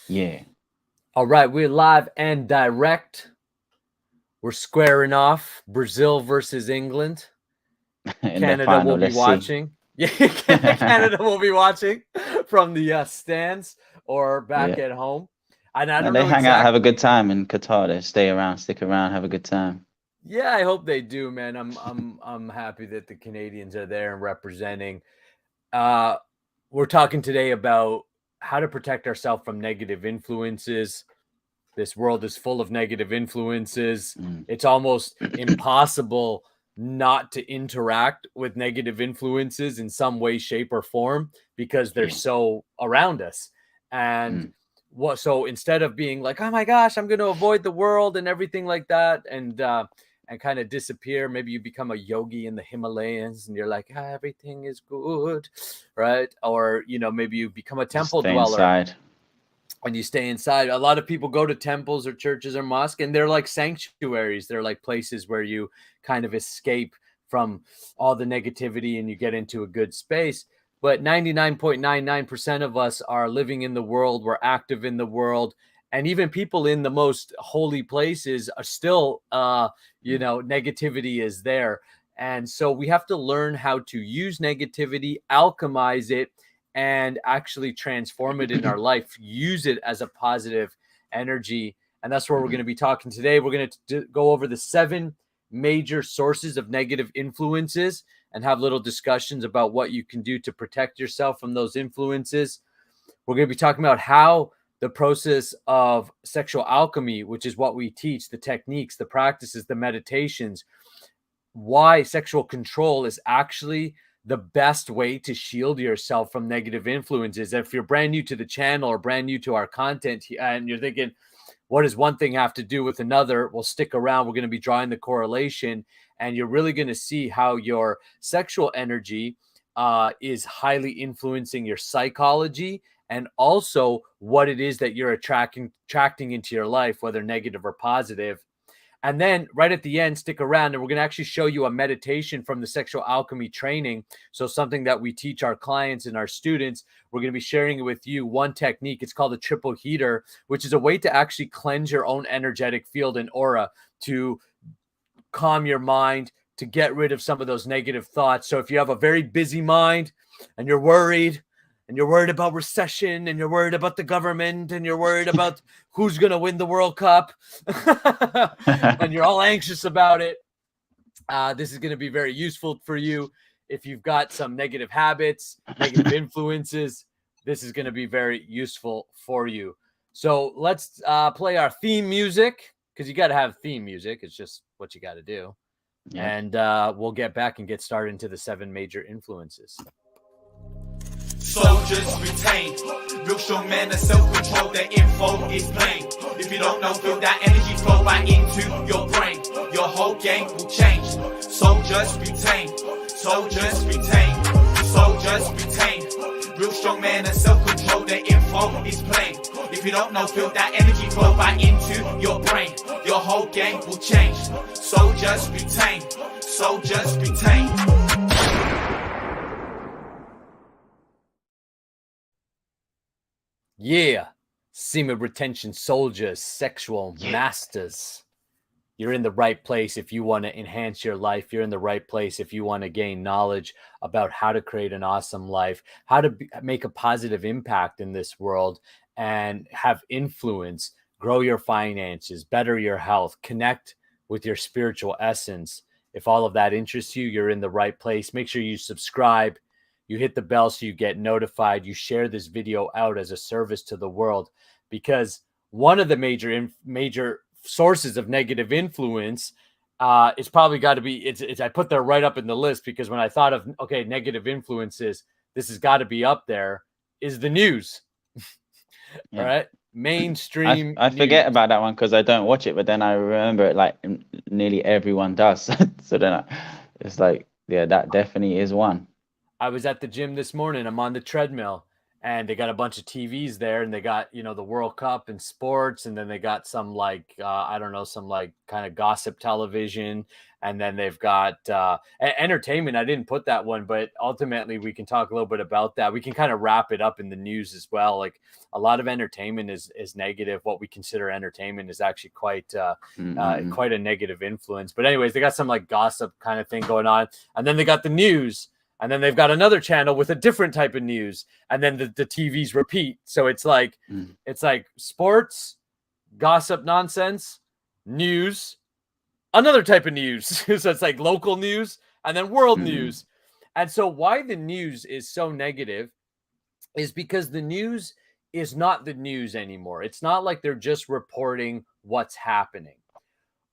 Yeah. All right, we're live and direct. We're squaring off Brazil versus England. In the Canada will final, be let's see. watching. Yeah, Canada will be watching from the stands or back Yeah. at home. And I And don't they know hang out, have a exactly. good time in Qatar. They stay around, stick around, have a good time. Yeah, I hope they do, man. I'm happy that the Canadians are there and representing. Uh, we're talking today about how to protect ourselves from negative influences. This world is full of negative influences. Mm. It's almost impossible not to interact with negative influences in some way, shape, or form because they're Yeah. so around us. And Mm. what so instead of being like, oh my gosh, I'm going to avoid the world and everything like that, and kind of disappear, maybe you become a yogi in the Himalayas and you're like, everything is good, right? Or maybe you become a Just temple stay dweller inside. and you stay inside. A lot of people go to temples or churches or mosques, and they're like sanctuaries. They're like places where you kind of escape from all the negativity and you get into a good space. But 99.99% of us are living in the world. We're active in the world. And even people in the most holy places are still, Mm. negativity is there. And so we have to learn how to use negativity, alchemize it, and actually transform it in our life, use it as a positive energy. And that's where we're going Mm. to be talking today. We're going to go over the 7 major sources of negative influences and have little discussions about what you can do to protect yourself from those influences. We're going to be talking about how the process of sexual alchemy, which is what we teach, the techniques, the practices, the meditations, why sexual control is actually the best way to shield yourself from negative influences. If you're brand new to the channel or brand new to our content and you're thinking, what does one thing have to do with another? Well, stick around. We're going to be drawing the correlation, and you're really going to see how your sexual energy is highly influencing your psychology and also what it is that you're attracting into your life, whether negative or positive. And then right at the end, stick around and we're going to actually show you a meditation from the sexual alchemy training. So something that we teach our clients and our students. We're going to be sharing it with you. One technique, it's called a triple heater, which is a way to actually cleanse your own energetic field and aura, to calm your mind, to get rid of some of those negative thoughts. So if you have a very busy mind and you're worried, about recession, and you're worried about the government, and you're worried about who's going to win the World Cup, and you're all anxious about it, this is going to be very useful for you. If you've got some negative habits, negative influences, this is going to be very useful for you. So let's play our theme music, because you got to have theme music. It's just what you got to do. Yep. And we'll get back and get started into the 7 major influences. Soldiers retain real strong men and self-control. Their info is plain. If you don't know, feel that energy flow right into your brain. Your whole game will change. Soldiers retain. Soldiers retain. Soldiers retain real strong men and self-control. Their info is plain. If you don't know, feel that energy flow right into your brain. Your whole game will change. Soldiers retain. Soldiers retain. Yeah, semen retention soldiers, sexual masters. You're in the right place if you want to enhance your life. You're in the right place if you want to gain knowledge about how to create an awesome life, how to make a positive impact in this world and have influence, grow your finances, better your health, connect with your spiritual essence. If all of that interests you, you're in the right place. Make sure you subscribe, you hit the bell so you get notified, you share this video out as a service to the world, because one of the major sources of negative influence, it's probably got to be, it's I put that right up in the list, because when I thought of, okay, negative influences, this has got to be up there, is the news. All Yeah. right, mainstream I forget news. about that one because I don't watch it, but then I remember it like nearly everyone does. So then it's like, yeah, that definitely is one. I was at the gym this morning. I'm on the treadmill, and they got a bunch of TVs there, and they got, you know, the World Cup and sports, and then they got some like I don't know, some like kind of gossip television, and then they've got entertainment. I didn't put that one, but ultimately we can talk a little bit about that. We can kind of wrap it up in the news as well. Like a lot of entertainment is negative. What we consider entertainment is actually quite quite a negative influence. But anyways, they got some like gossip kind of thing going on, and then they got the news. And then they've got another channel with a different type of news, and then the TVs repeat. So it's like sports, gossip, nonsense, news, another type of news. So it's like local news and then world news. And so why the news is so negative is because the news is not the news anymore. It's not like they're just reporting what's happening.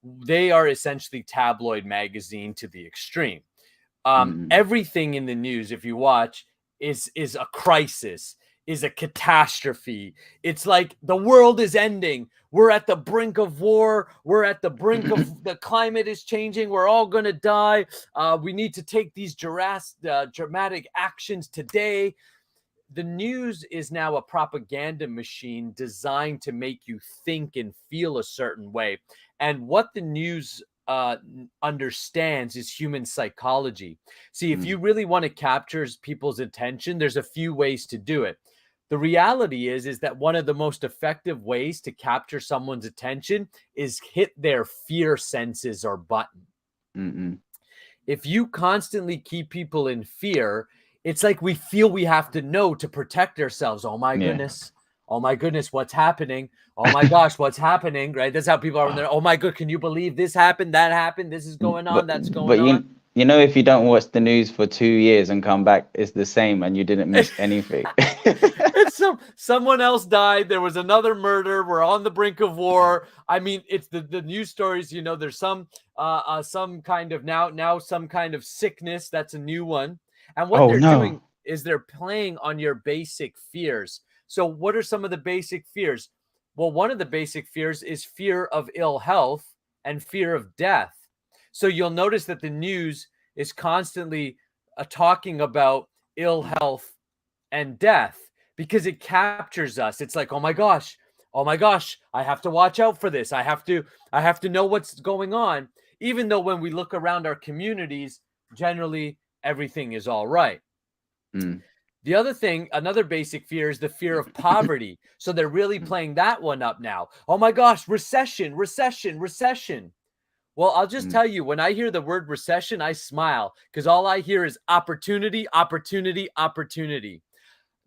They are essentially tabloid magazine to the extreme. Everything in the news, if you watch, is a crisis, is a catastrophe. It's like the world is ending. We're at the brink of war. We're at the brink of the climate is changing. We're all going to die. We need to take these dramatic actions today. The news is now a propaganda machine designed to make you think and feel a certain way. And what the news understands is human psychology. See, if you really want to capture people's attention, there's a few ways to do it. The reality is that one of the most effective ways to capture someone's attention is hit their fear senses or button. If you constantly keep people in fear, it's like we feel we have to know to protect ourselves. Oh my goodness. Oh my goodness, what's happening? Oh my gosh, what's happening? Right? That's how people are when they're, oh my god, can you believe this happened? That happened. This is going on. That's going on. You know, if you don't watch the news for 2 years and come back, it's the same, and you didn't miss anything. It's someone else died. There was another murder. We're on the brink of war. I mean, it's the news stories. You know, there's some kind of now some kind of sickness. That's a new one. And what they're doing is they're playing on your basic fears. So what are some of the basic fears? Well, one of the basic fears is fear of ill health and fear of death. So you'll notice that the news is constantly talking about ill health and death because it captures us. It's like, oh my gosh, I have to watch out for this. I have to know what's going on. Even though when we look around our communities, generally everything is all right. The other thing, another basic fear is the fear of poverty. So they're really playing that one up now. Oh my gosh, recession. Well, I'll just tell you, when I hear the word recession, I smile because all I hear is opportunity.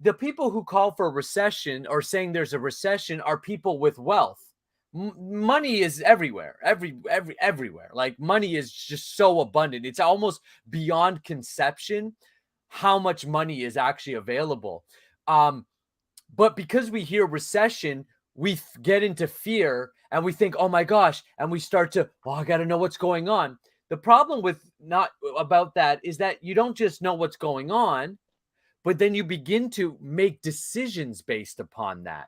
The people who call for a recession or saying there's a recession are people with wealth. Money is everywhere, everywhere. Like money is just so abundant. It's almost beyond conception how much money is actually available. But because we hear recession, we get into fear and we think, oh my gosh, and we start to, I got to know what's going on. The problem with not about that is that you don't just know what's going on, but then you begin to make decisions based upon that.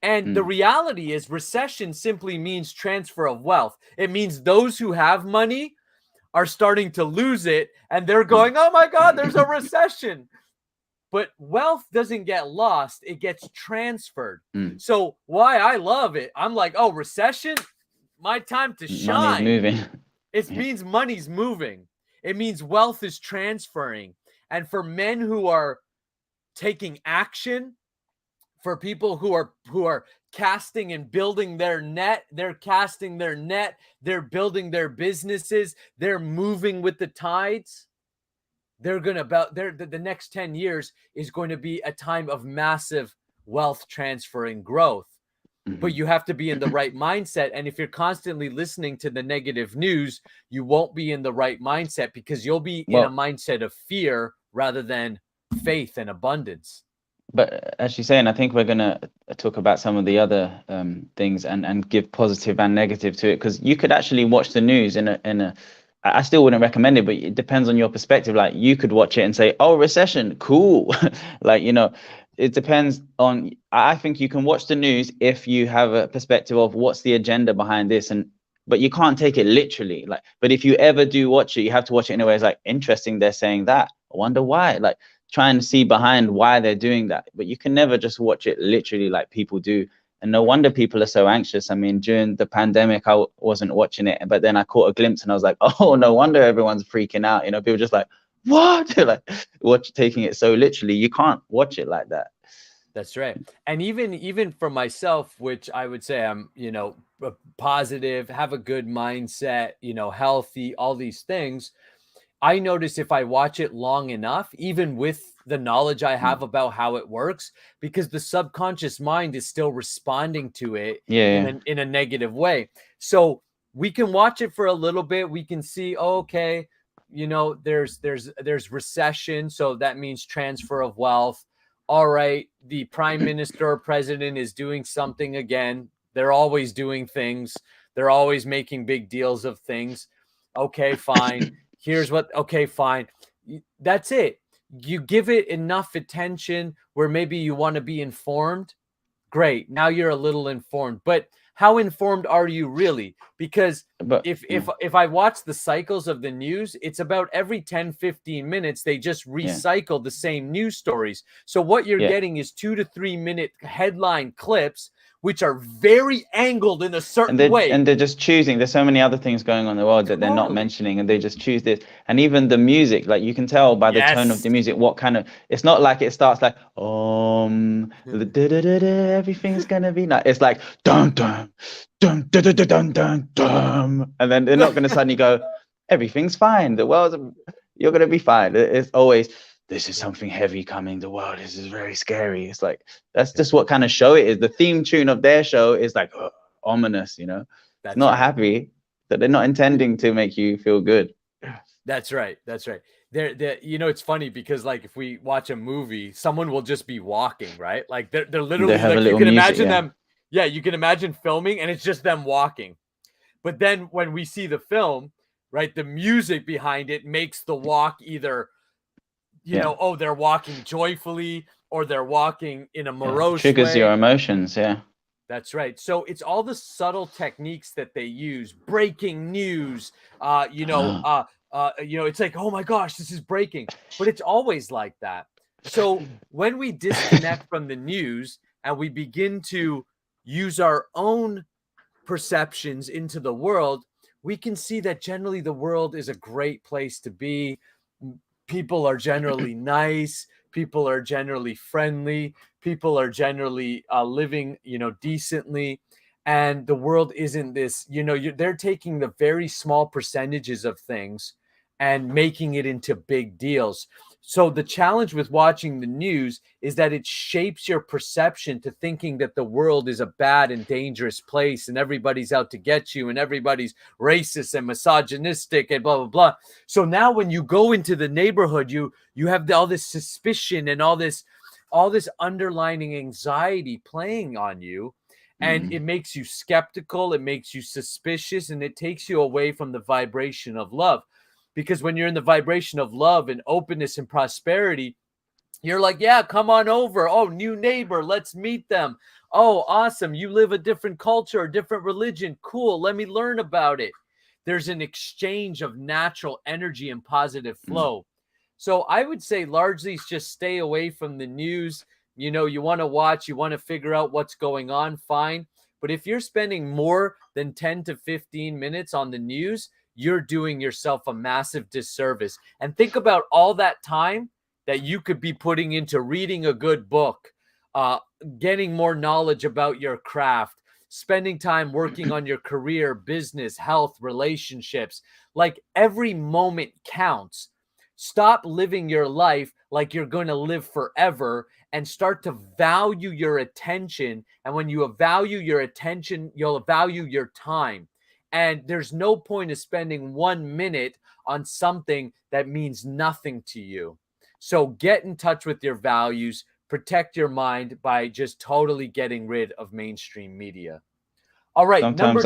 And the reality is recession simply means transfer of wealth. It means those who have money are starting to lose it and they're going, oh my God, there's a recession. But wealth doesn't get lost. It gets transferred. So why I love it, I'm like, oh, recession, my time to shine. Money's moving. It means money's moving. It means wealth is transferring. And for men who are taking action, for people who are casting and building their net, they're casting their net, they're building their businesses, they're moving with the tides. They're going to the next 10 years is going to be a time of massive wealth transfer and growth. But you have to be in the right mindset. And if you're constantly listening to the negative news, you won't be in the right mindset because you'll be in a mindset of fear rather than faith and abundance. But as you're saying, I think we're going to talk about some of the other things and give positive and negative to it, because you could actually watch the news in a I still wouldn't recommend it, but it depends on your perspective. Like you could watch it and say, oh, recession, cool. Like, you know, it depends on, I think you can watch the news if you have a perspective of what's the agenda behind this, but you can't take it literally. Like, but if you ever do watch it, you have to watch it in a way it's like, interesting, they're saying that. I wonder why. Like, try and see behind why they're doing that. But you can never just watch it literally like people do. And no wonder people are so anxious. I mean, during the pandemic, I wasn't watching it, but then I caught a glimpse and I was like, oh, no wonder everyone's freaking out. You know, people just like, what? Like taking it so literally. You can't watch it like that. That's right. And even for myself, which I would say I'm, positive, have a good mindset, healthy, all these things. I notice if I watch it long enough, even with the knowledge I have about how it works, because the subconscious mind is still responding to it in a negative way. So we can watch it for a little bit. We can see, okay, there's recession. So that means transfer of wealth. All right, the prime minister or president is doing something again. They're always doing things. They're always making big deals of things. Okay, fine. Okay, fine. That's it. You give it enough attention where maybe you want to be informed. Great. Now you're a little informed. But how informed are you really? Because if I watch the cycles of the news, it's about every 10, 15 minutes, they just recycle the same news stories. So what you're getting is 2 to 3 minute headline clips, which are very angled in a certain way. And they're just choosing. There's so many other things going on in the world that they're not mentioning, and they just choose this. And even the music, like you can tell by the tone of the music, what kind of, it's not like it starts like, everything's gonna be nice. It's like, dun, dun, dun, dun, dun, dun, dun, dun. And then they're not gonna suddenly go, everything's fine. The world's, you're gonna be fine. It's always, this is something heavy coming. The world, this is very scary. It's like, that's just what kind of show it is. The theme tune of their show is like ominous, That's not happy. So they're not intending to make you feel good. That's right. That's right. They're it's funny because like if we watch a movie, someone will just be walking, right? Like they're literally like, you can imagine them. Yeah, you can imagine filming and it's just them walking. But then when we see the film, right, the music behind it makes the walk either they're walking joyfully or they're walking in a morose triggers way. Your emotions. That's right. So it's all the subtle techniques that they use. Breaking news, it's like, oh my gosh, this is breaking, but it's always like that. So when we disconnect from the news and we begin to use our own perceptions into the world, we can see that generally the world is a great place to be. People are generally nice. People are generally friendly. People are generally living, decently. And the world isn't this, they're taking the very small percentages of things and making it into big deals. So the challenge with watching the news is that it shapes your perception to thinking that the world is a bad and dangerous place and everybody's out to get you and everybody's racist and misogynistic and blah, blah, blah. So now when you go into the neighborhood, you have all this suspicion and all this underlying anxiety playing on you. And it makes you skeptical, it makes you suspicious, and it takes you away from the vibration of love. Because when you're in the vibration of love and openness and prosperity, you're like, yeah, come on over. Oh, new neighbor, let's meet them. Oh, awesome. You live a different culture, a different religion. Cool. Let me learn about it. There's an exchange of natural energy and positive flow. So I would say largely just stay away from the news. You want to watch, you want to figure out what's going on, fine. But if you're spending more than 10 to 15 minutes on the news, you're doing yourself a massive disservice. And think about all that time that you could be putting into reading a good book, getting more knowledge about your craft, spending time working on your career, business, health, relationships. Like every moment counts. Stop living your life like you're going to live forever and start to value your attention. And when you value your attention, you'll value your time. And there's no point of spending 1 minute on something that means nothing to you. So get in touch with your values, protect your mind by just totally getting rid of mainstream media. All right. Sometimes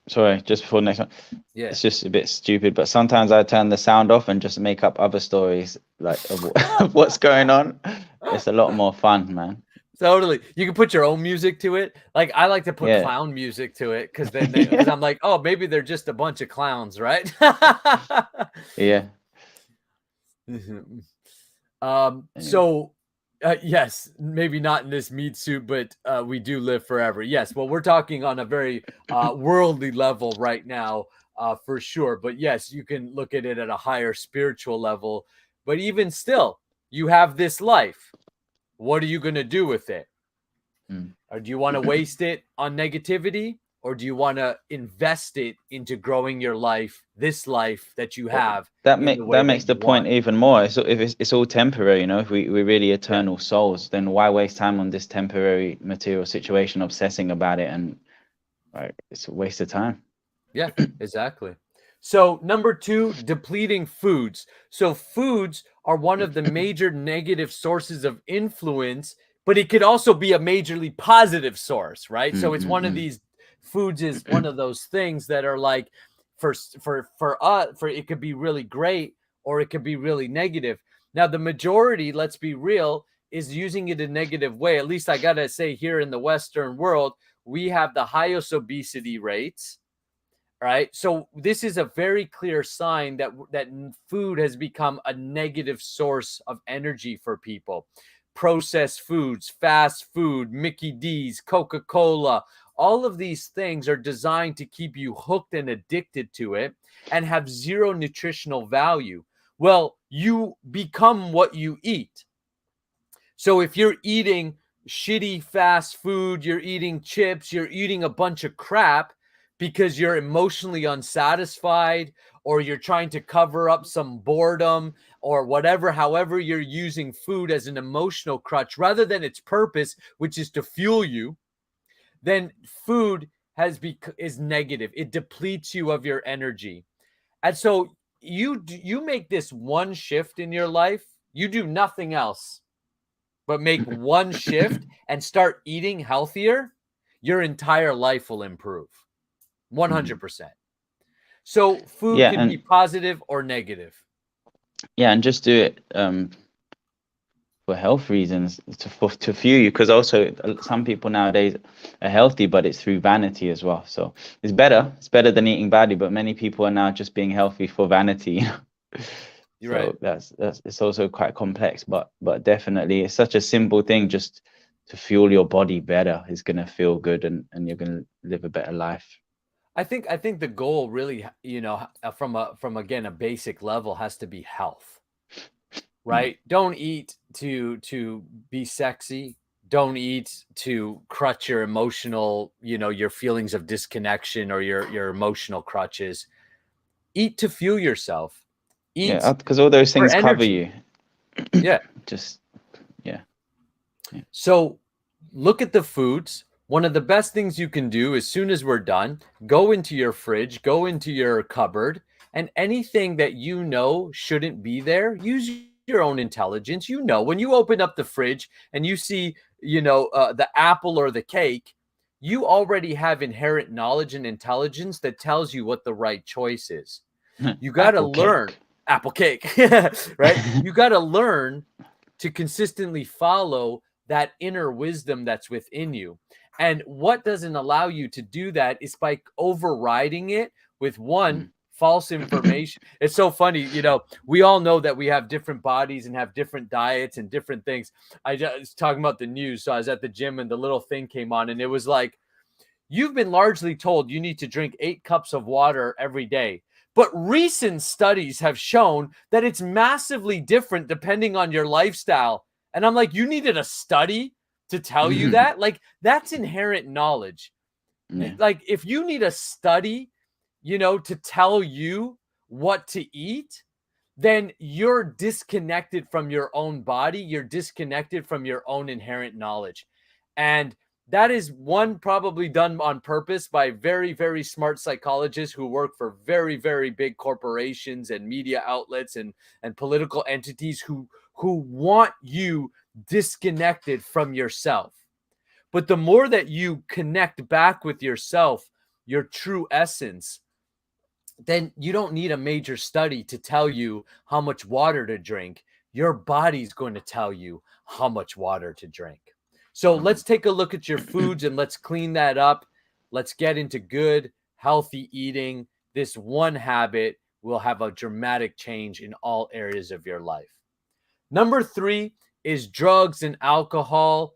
sorry, just before the next one. Yeah. It's just a bit stupid, but sometimes I turn the sound off and just make up other stories like of what's going on. It's a lot more fun, man. Totally. You can put your own music to it. Like I like to put clown music to it because then cause I'm like, oh, maybe they're just a bunch of clowns, right? Yeah. So yes, maybe not in this meat suit, but we do live forever. Yes. Well, we're talking on a very worldly level right now, for sure. But yes, you can look at it at a higher spiritual level. But even still, you have this life. What are you going to do with it? Or do you want to waste it on negativity? Or do you want to invest it into growing your life, this life that you have? That makes the point even more. So if it's all temporary, you know, if we're really eternal souls, then why waste time on this temporary material situation, obsessing about it? And right, it's a waste of time. Yeah, exactly. So number 2, depleting foods. So foods are one of the major negative sources of influence, but it could also be a majorly positive source, right? So it's one of these foods is one of those things that are like for it could be really great or it could be really negative. Now the majority, let's be real, is using it in a negative way. At least I got to say here in the Western world, we have the highest obesity rates. Right. So this is a very clear sign that food has become a negative source of energy for people. Processed foods, fast food, Mickey D's, Coca-Cola, all of these things are designed to keep you hooked and addicted to it and have zero nutritional value. Well, you become what you eat. So if you're eating shitty fast food, you're eating chips, you're eating a bunch of crap, because you're emotionally unsatisfied or you're trying to cover up some boredom or whatever, however you're using food as an emotional crutch rather than its purpose, which is to fuel you, then food is negative. It depletes you of your energy. And so you make this one shift in your life. You do nothing else but make one shift and start eating healthier. Your entire life will improve. 100%. So food can be positive or negative. Yeah, and just do it for health reasons, to fuel you, because also some people nowadays are healthy, but it's through vanity as well. So it's better than eating badly, but many people are now just being healthy for vanity. You're so right. that's it's also quite complex, but definitely it's such a simple thing. Just to fuel your body better is going to feel good, and you're going to live a better life. I think the goal really, from again a basic level has to be health, right? Don't eat to be sexy. Don't eat to crutch your emotional, your feelings of disconnection or your emotional crutches. Eat to fuel yourself. Eat because all those things cover energy. you. Yeah. So look at the foods. One of the best things you can do as soon as we're done, go into your fridge, go into your cupboard, and anything that you know shouldn't be there, use your own intelligence. When you open up the fridge and you see, the apple or the cake, you already have inherent knowledge and intelligence that tells you what the right choice is. You got to learn apple cake, right? You got to learn to consistently follow that inner wisdom that's within you. And what doesn't allow you to do that is by overriding it with false information. It's so funny, we all know that we have different bodies and have different diets and different things. I was talking about the news. So I was at the gym and the little thing came on and it was like, you've been largely told you need to drink 8 cups of water every day. But recent studies have shown that it's massively different depending on your lifestyle. And I'm like, you needed a study to tell you that? Like, that's inherent knowledge. Yeah. Like, if you need a study, to tell you what to eat, then you're disconnected from your own body. You're disconnected from your own inherent knowledge. And that is one probably done on purpose by very, very smart psychologists who work for very, very big corporations and media outlets and political entities who want you disconnected from yourself. But the more that you connect back with yourself, your true essence, then you don't need a major study to tell you how much water to drink. Your body's going to tell you how much water to drink. So let's take a look at your foods and let's clean that up. Let's get into good, healthy eating. This one habit will have a dramatic change in all areas of your life. Number 3 is drugs and alcohol.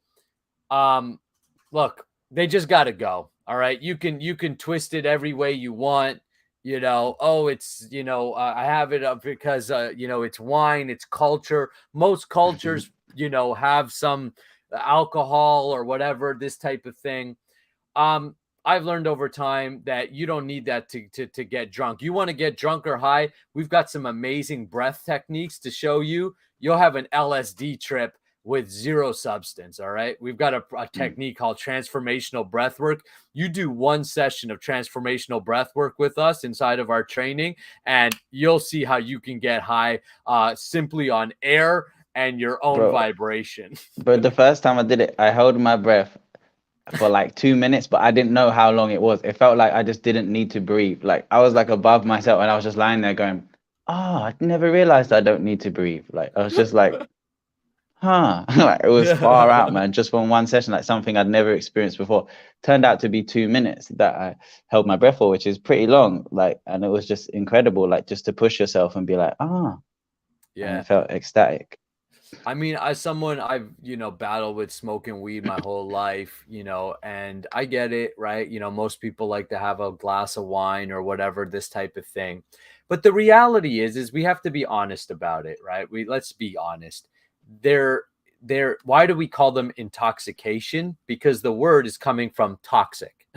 Look, they just got to go. All right. You can twist it every way you want. You know, oh, it's, you know, I have it up because, you know, it's wine, it's culture. Most cultures, you know, have some alcohol or whatever, this type of thing. I've learned over time that you don't need that to get drunk. You want to get drunk or high? We've got some amazing breath techniques to show you. You'll have an LSD trip with zero substance. All right. We've got a technique called transformational breath work. You do one session of transformational breath work with us inside of our training, and you'll see how you can get high simply on air and your own vibration. But the first time I did it, I held my breath for like 2 minutes, but I didn't know how long it was. It felt like I just didn't need to breathe. Like I was like above myself, and I was just lying there going, oh, I never realized I don't need to breathe. Like I was just like, like it was far out, man, just from one session, like something I'd never experienced before. Turned out to be 2 minutes that I held my breath for, which is pretty long. Like, and it was just incredible, like just to push yourself and be like, yeah. And it felt ecstatic. I mean, as someone, I've, you know, battled with smoking weed my whole life, you know, and I get it, right? You know, most people like to have a glass of wine or whatever, this type of thing. But the reality is we have to be honest about it, right? Let's be honest. Why do we call them intoxication? Because the word is coming from toxic,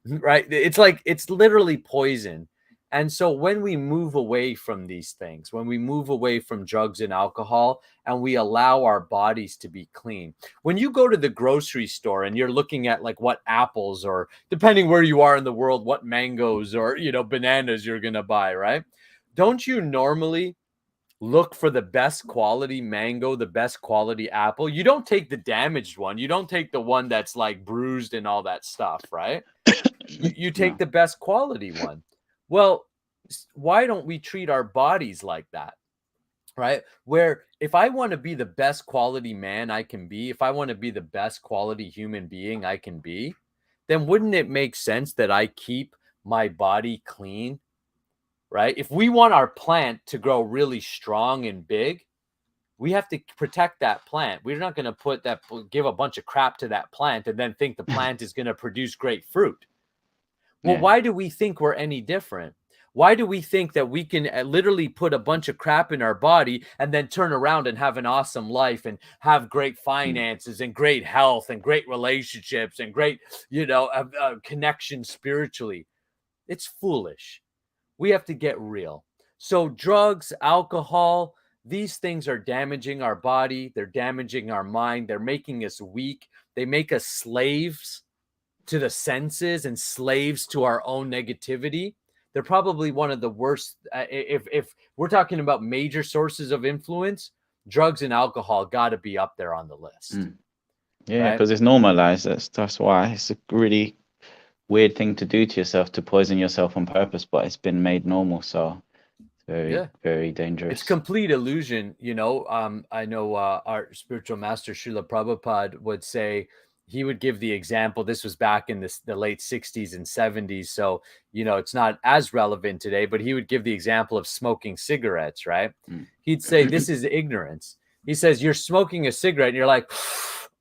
right? It's like, it's literally poison. And so when we move away from these things, when we move away from drugs and alcohol, and we allow our bodies to be clean, when you go to the grocery store and you're looking at like what apples, or depending where you are in the world, what mangoes or, you know, bananas you're going to buy, right? Don't you normally look for the best quality mango, the best quality apple? You don't take the damaged one. You don't take the one that's like bruised and all that stuff, right? You take the best quality one. Well, why don't we treat our bodies like that, right? Where if I want to be the best quality man I can be, if I want to be the best quality human being I can be, then wouldn't it make sense that I keep my body clean, right? If we want our plant to grow really strong and big, we have to protect that plant. We're not going to give a bunch of crap to that plant and then think the plant is going to produce great fruit. Well, why do we think we're any different? Why do we think that we can literally put a bunch of crap in our body and then turn around and have an awesome life and have great finances and great health and great relationships and great, you know, connections spiritually? It's foolish. We have to get real. So drugs, alcohol, these things are damaging our body. They're damaging our mind. They're making us weak. They make us slaves to the senses and slaves to our own negativity. They're probably one of the worst. If we're talking about major sources of influence, drugs and alcohol got to be up there on the list. Yeah, because it's normalized. That's why it's a really weird thing to do to yourself, to poison yourself on purpose, but it's been made normal. So it's very dangerous. It's complete illusion. You know, I know our spiritual master Srila Prabhupada would say, he would give the example. This was back in the late 60s and 70s. So, you know, it's not as relevant today, but he would give the example of smoking cigarettes, right? He'd say, this is ignorance. He says, you're smoking a cigarette and you're like,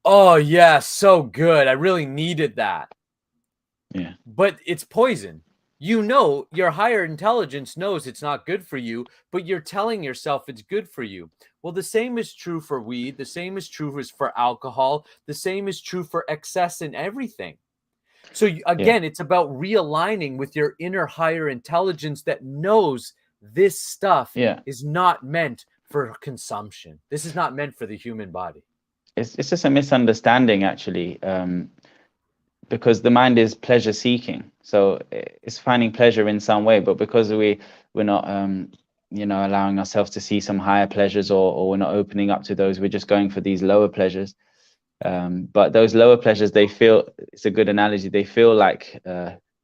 oh yeah, so good. I really needed that. Yeah. But it's poison. You know, your higher intelligence knows it's not good for you, but you're telling yourself it's good for you. Well, the same is true for weed. The same is true for alcohol. The same is true for excess in everything. So again, it's about realigning with your inner higher intelligence that knows this stuff is not meant for consumption. This is not meant for the human body. It's just a misunderstanding, actually, because the mind is pleasure seeking. So it's finding pleasure in some way, but because we're not you know, allowing ourselves to see some higher pleasures, or we're not opening up to those, we're just going for these lower pleasures. But those lower pleasures, they feel, it's a good analogy, they feel like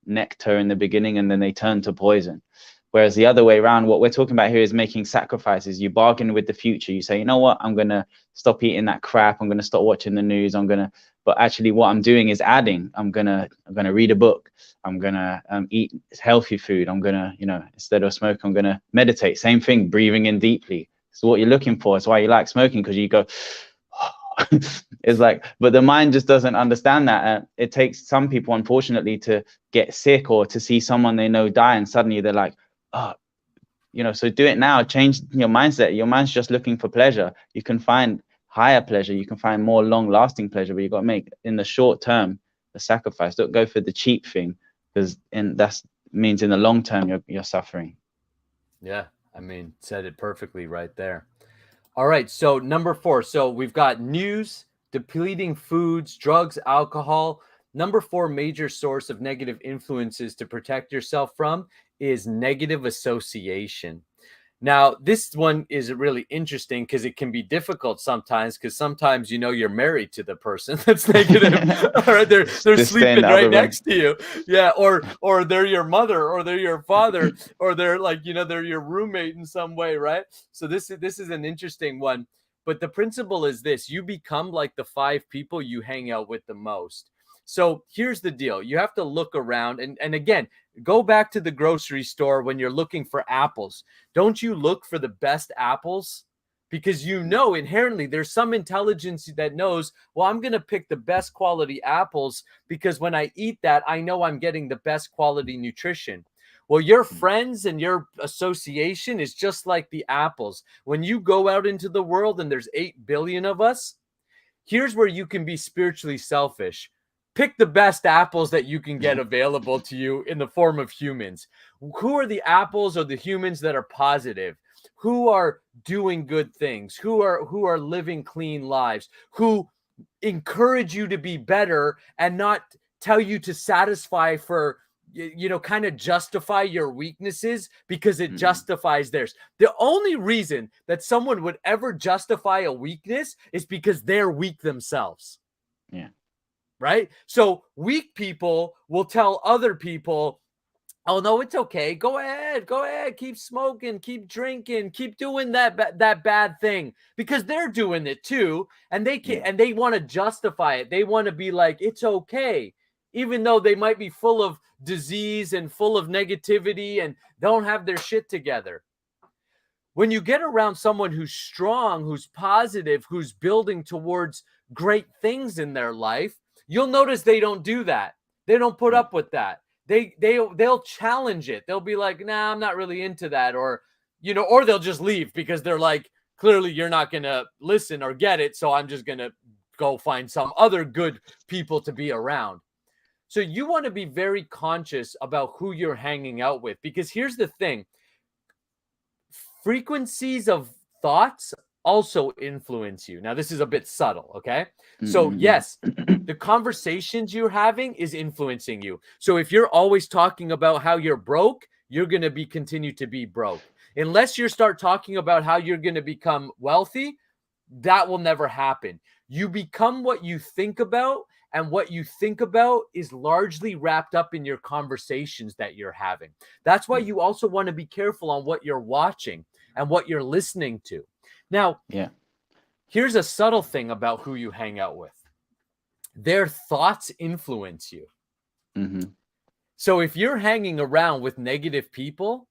nectar in the beginning, and then they turn to poison. Whereas the other way around, what we're talking about here is making sacrifices. You bargain with the future. You say, you know what, I'm going to stop eating that crap. I'm going to stop watching the news. But actually what I'm doing is adding. I'm going to read a book. I'm going to eat healthy food. I'm going to, you know, instead of smoke, I'm going to meditate. Same thing, breathing in deeply, It's what you're looking for. It's why you like smoking, because you go, it's like, but the mind just doesn't understand that. It takes some people, unfortunately, to get sick or to see someone they know die, and suddenly they're like, oh, you know, so do it now. Change your mindset. Your mind's just looking for pleasure. You can find higher pleasure. You can find more long-lasting pleasure, but you've got to make, in the short term, a sacrifice. Don't go for the cheap thing, because that means in the long term you're suffering. Yeah, I mean, said it perfectly right there. All right, so number 4. So we've got news, depleting foods, drugs, alcohol. Number 4 major source of negative influences to protect yourself from is negative association. Now, this one is really interesting because it can be difficult sometimes, because sometimes, you know, you're married to the person that's negative. All right, they're sleeping right next to you. Yeah, or they're your mother, or they're your father, or they're like, you know, they're your roommate in some way, right? So this is an interesting one. But the principle is this: you become like the 5 people you hang out with the most. So here's the deal. You have to look around, and again, go back to the grocery store when you're looking for apples. Don't you look for the best apples? Because you know inherently there's some intelligence that knows, well, I'm going to pick the best quality apples because when I eat that, I know I'm getting the best quality nutrition. Well, your friends and your association is just like the apples. When you go out into the world and there's 8 billion of us, here's where you can be spiritually selfish. Pick the best apples that you can get available to you in the form of humans. Who are the apples or the humans that are positive? Who are doing good things? Who are living clean lives? Who encourage you to be better and not tell you to satisfy for, you know, kind of justify your weaknesses because it justifies theirs. The only reason that someone would ever justify a weakness is because they're weak themselves. Yeah. Right? So weak people will tell other people, oh, no, it's okay. Go ahead. Keep smoking, keep drinking, keep doing that bad thing, because they're doing it too. And they can, and they want to justify it. They want to be like, it's okay, even though they might be full of disease and full of negativity and don't have their shit together. When you get around someone who's strong, who's positive, who's building towards great things in their life, you'll notice they don't do that. They don't put up with that. They'll challenge it. They'll be like, nah, I'm not really into that. Or, you know, or they'll just leave because they're like, clearly you're not going to listen or get it. So I'm just going to go find some other good people to be around. So you want to be very conscious about who you're hanging out with, because here's the thing. Frequencies of thoughts also influence you. Now, this is a bit subtle, okay? So yes, the conversations you're having is influencing you. So if you're always talking about how you're broke, you're going to continue to be broke. Unless you start talking about how you're going to become wealthy, that will never happen. You become what you think about, and what you think about is largely wrapped up in your conversations that you're having. That's why you also want to be careful on what you're watching and what you're listening to. Now, here's a subtle thing about who you hang out with. Their thoughts influence you. So if you're hanging around with negative people,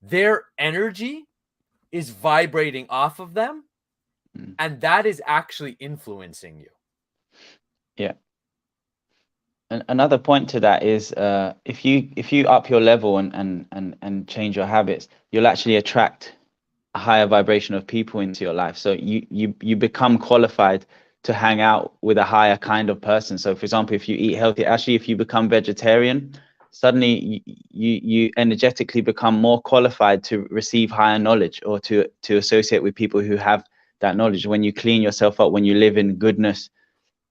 their energy is vibrating off of them, and that is actually influencing you. Yeah. Another point to that is if you up your level and change your habits, you'll actually attract a higher vibration of people into your life. So you become qualified to hang out with a higher kind of person. So for example, if you eat healthy, actually if you become vegetarian, suddenly you energetically become more qualified to receive higher knowledge, or to associate with people who have that knowledge. When you clean yourself up, when you live in goodness,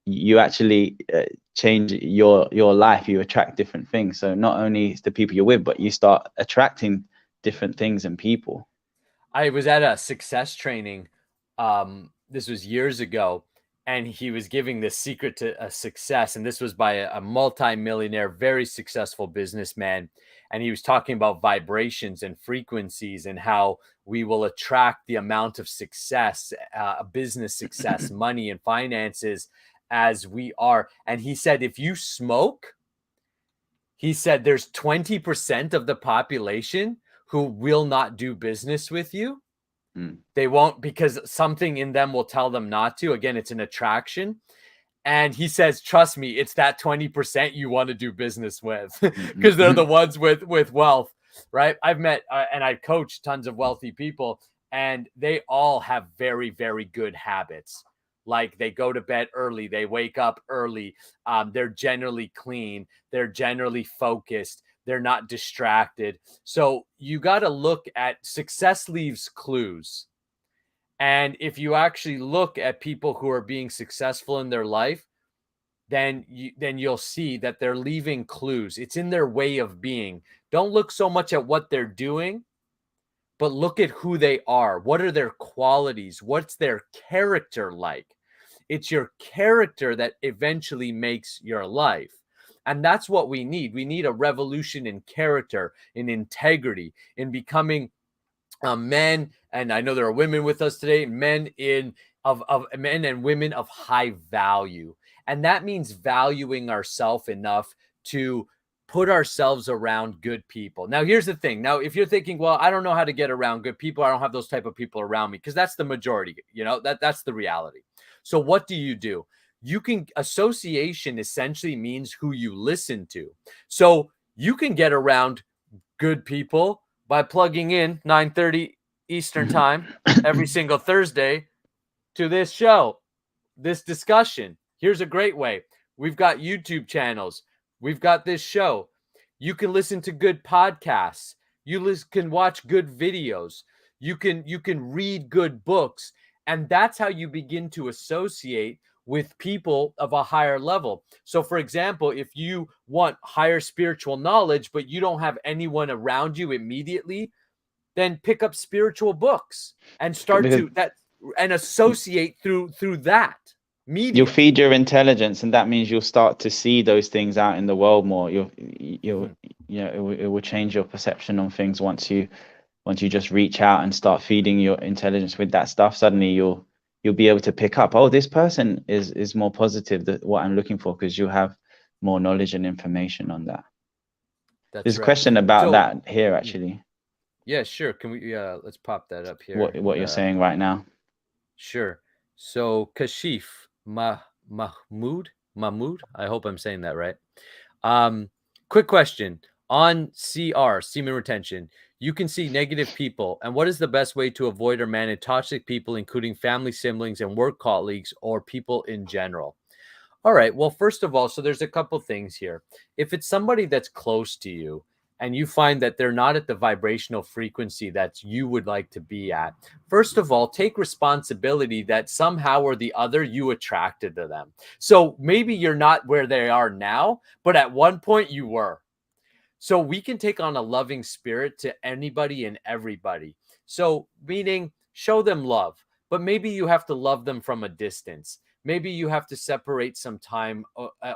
you actually change your life. You attract different things. So not only the people you're with, but you start attracting different things and people. I was at a success training. This was years ago, and he was giving the secret to a success. And this was by a multi-millionaire, very successful businessman. And he was talking about vibrations and frequencies and how we will attract the amount of success, business success, money and finances as we are. And he said, if you smoke, he said there's 20% of the population who will not do business with you. They won't, because something in them will tell them not to. Again, it's an attraction. And he says, trust me, it's that 20% you want to do business with, because they're the ones with wealth, right? I've met and I coach tons of wealthy people, and they all have very, very good habits. Like they go to bed early, they wake up early, they're generally clean, they're generally focused, they're not distracted. So you got to look at success leaves clues. And if you actually look at people who are being successful in their life, then you'll see that they're leaving clues. It's in their way of being. Don't look so much at what they're doing, but look at who they are. What are their qualities? What's their character like? It's your character that eventually makes your life. And that's what we need. We need a revolution in character, in integrity, in becoming men. And I know there are women with us today, men and women of high value. And that means valuing ourselves enough to put ourselves around good people. Now, here's the thing. Now, if you're thinking, well, I don't know how to get around good people, I don't have those type of people around me, because that's the majority, that's the reality. So what do? Association essentially means who you listen to. So you can get around good people by plugging in 9:30 Eastern time every single Thursday to this show, this discussion. Here's a great way. We've got YouTube channels. We've got this show. You can listen to good podcasts. You can watch good videos. You can read good books. And that's how you begin to associate with people of a higher level. So, for example, if you want higher spiritual knowledge, but you don't have anyone around you immediately, then pick up spiritual books and start and associate through that medium. You'll feed your intelligence, and that means you'll start to see those things out in the world more. It will change your perception on things once you just reach out and start feeding your intelligence with that stuff. Suddenly you'll be able to pick up, oh, this person is more positive than what I'm looking for, because you have more knowledge and information on that. There's a question about that here, actually. Yeah, sure. Can we let's pop that up here. What you're saying right now. Sure. So Kashif Mahmoud, I hope I'm saying that right. Quick question on CR, semen retention. You can see negative people, and what is the best way to avoid or manage toxic people, including family, siblings, and work colleagues, or people in general? All right. Well, first of all, so there's a couple things here. If it's somebody that's close to you and you find that they're not at the vibrational frequency that you would like to be at, first of all, take responsibility that somehow or the other you attracted to them. So maybe you're not where they are now, but at one point you were. So we can take on a loving spirit to anybody and everybody. So meaning show them love, but maybe you have to love them from a distance. Maybe you have to separate some time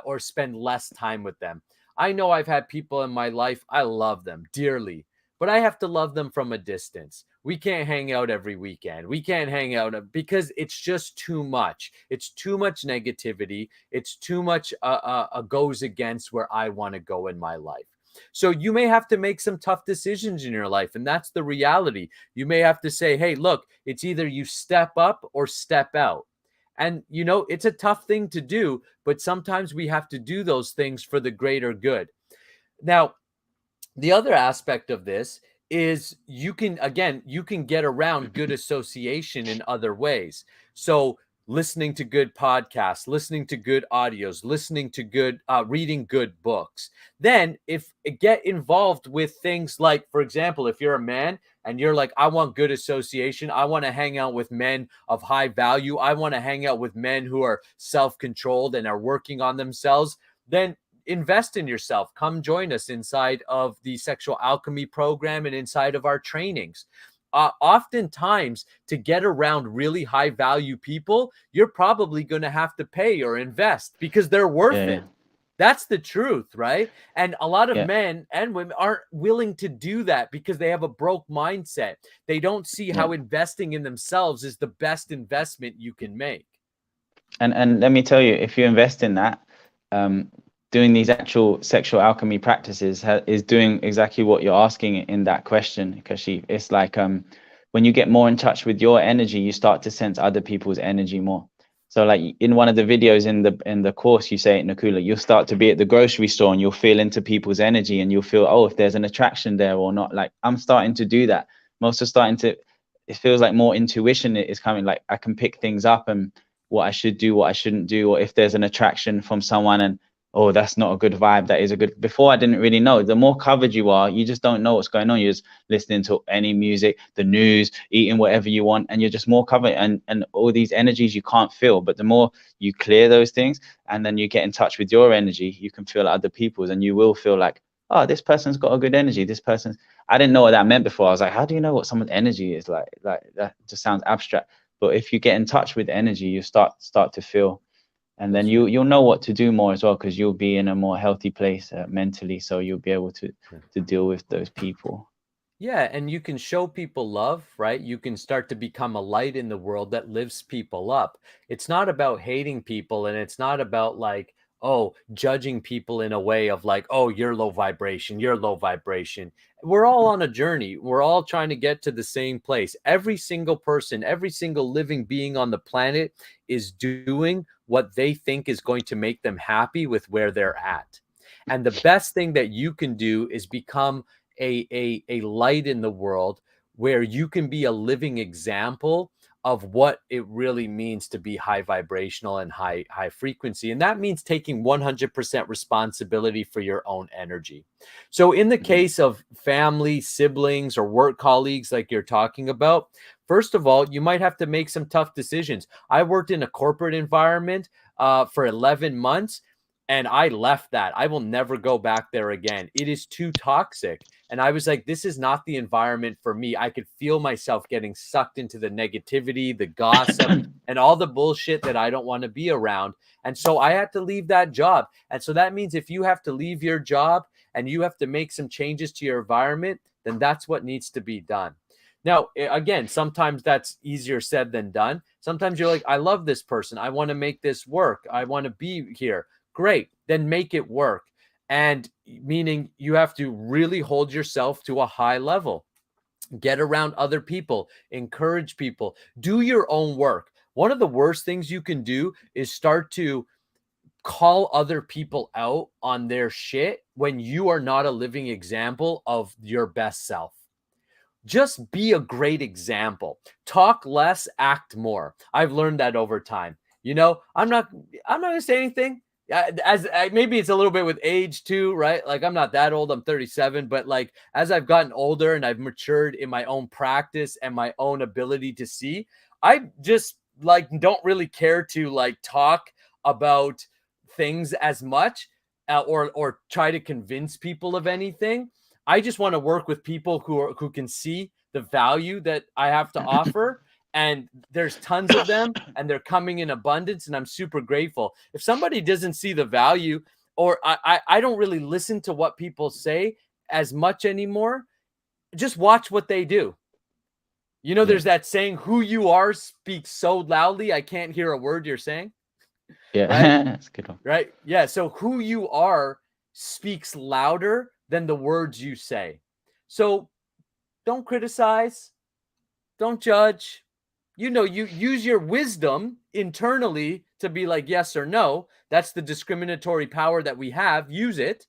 or spend less time with them. I know I've had people in my life, I love them dearly, but I have to love them from a distance. We can't hang out every weekend. We can't hang out because it's just too much. It's too much negativity. It's too much goes against where I want to go in my life. So you may have to make some tough decisions in your life, and that's the reality. You may have to say, hey, look, it's either you step up or step out. And, it's a tough thing to do, but sometimes we have to do those things for the greater good. Now, the other aspect of this is you can get around good association in other ways. So listening to good podcasts, listening to good audios, listening to good, reading good books. Then get involved with things like, for example, if you're a man and you're like, I want good association, I want to hang out with men of high value, I want to hang out with men who are self-controlled and are working on themselves, then invest in yourself. Come join us inside of the Sexual Alchemy program and inside of our trainings. Oftentimes, to get around really high value people, you're probably going to have to pay or invest because they're worth it. That's the truth, right? And a lot of men and women aren't willing to do that because they have a broke mindset. They don't see how investing in themselves is the best investment you can make. And let me tell you, if you invest in that, doing these actual sexual alchemy practices is doing exactly what you're asking in that question, Kashif. It's like when you get more in touch with your energy, you start to sense other people's energy more. So like in one of the videos in the course, you say it, Nakula, you'll start to be at the grocery store and you'll feel into people's energy and you'll feel, oh, if there's an attraction there or not. Like I'm starting to do that. I'm also starting to, it feels like more intuition is coming. Like I can pick things up and what I should do, what I shouldn't do, or if there's an attraction from someone and, oh, that's not a good vibe, that is a good. Before I didn't really know. The more covered you are, you just don't know what's going on. You're just listening to any music, the news, eating whatever you want, and you're just more covered, and all these energies you can't feel. But the more you clear those things and then you get in touch with your energy, you can feel other people's, and you will feel like, oh, this person's got a good energy. This person's, I didn't know what that meant before. I was like, how do you know what someone's energy is? Like that just sounds abstract. But if you get in touch with energy, you start to feel, and then you'll know what to do more as well, because you'll be in a more healthy place mentally, so you'll be able to deal with those people. Yeah, and you can show people love, right? You can start to become a light in the world that lifts people up. It's not about hating people, and it's not about like, oh, judging people in a way of like, oh, you're low vibration, you're low vibration. We're all on a journey. We're all trying to get to the same place. Every single person, every single living being on the planet is doing what they think is going to make them happy with where they're at. And the best thing that you can do is become a light in the world where you can be a living example of what it really means to be high vibrational and high frequency. And that means taking 100% responsibility for your own energy. So in the case of family, siblings, or work colleagues like you're talking about, first of all, you might have to make some tough decisions. I worked in a corporate environment for 11 months. And I left that. I will never go back there again. It is too toxic. And I was like, this is not the environment for me. I could feel myself getting sucked into the negativity, the gossip, and all the bullshit that I don't want to be around. And so I had to leave that job. And so that means if you have to leave your job and you have to make some changes to your environment, then that's what needs to be done. Now, again, sometimes that's easier said than done. Sometimes you're like, I love this person. I want to make this work. I want to be here. Great, then make it work. And meaning you have to really hold yourself to a high level. Get around other people, encourage people, do your own work. One of the worst things you can do is start to call other people out on their shit when you are not a living example of your best self. Just be a great example. Talk less, act more. I've learned that over time. You know, I'm not going to say anything. Maybe it's a little bit with age too, right? Like I'm not that old, I'm 37, but like as I've gotten older and I've matured in my own practice and my own ability to see, I just like don't really care to like talk about things as much or try to convince people of anything. I just want to work with people who can see the value that I have to offer. And there's tons of them and they're coming in abundance. And I'm super grateful. If somebody doesn't see the value, or I don't really listen to what people say as much anymore, just watch what they do. You know, there's that saying, who you are speaks so loudly, I can't hear a word you're saying. Yeah, right? that's a good one. Right. Yeah. So who you are speaks louder than the words you say. So don't criticize. Don't judge. You know, you use your wisdom internally to be like, yes or no. That's the discriminatory power that we have. Use it.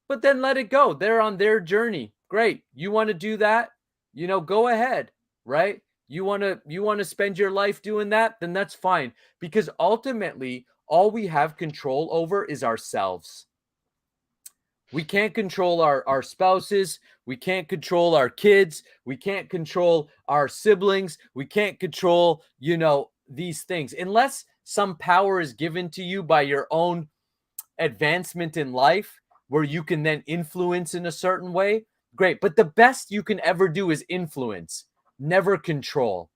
But then let it go. They're on their journey. Great. You want to do that? You know, go ahead. Right? You want to spend your life doing that? Then that's fine. Because ultimately, all we have control over is ourselves. We can't control our spouses. We can't control our kids. We can't control our siblings. We can't control, you know, these things unless some power is given to you by your own advancement in life where you can then influence in a certain way. Great. But the best you can ever do is influence, never control.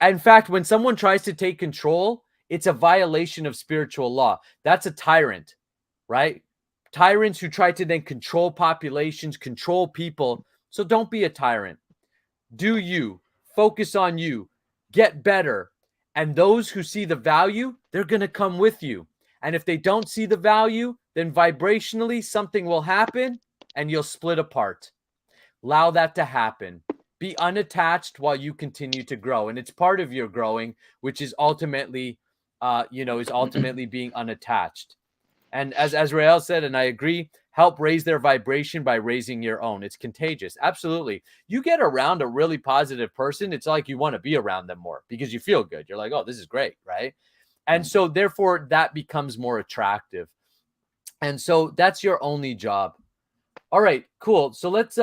In fact, when someone tries to take control, it's a violation of spiritual law. That's a tyrant, right? Tyrants who try to then control populations, control people. So don't be a tyrant. Do you. Focus on you. Get better. And those who see the value, they're going to come with you. And if they don't see the value, then vibrationally something will happen and you'll split apart. Allow that to happen Be unattached while you continue to grow. And it's part of your growing, which is ultimately, being unattached. And as Rael said, and I agree, help raise their vibration by raising your own. It's contagious. Absolutely. You get around a really positive person, it's like you want to be around them more because you feel good. You're like, oh, this is great, right? And so therefore that becomes more attractive. And so that's your only job. All right, cool. So let's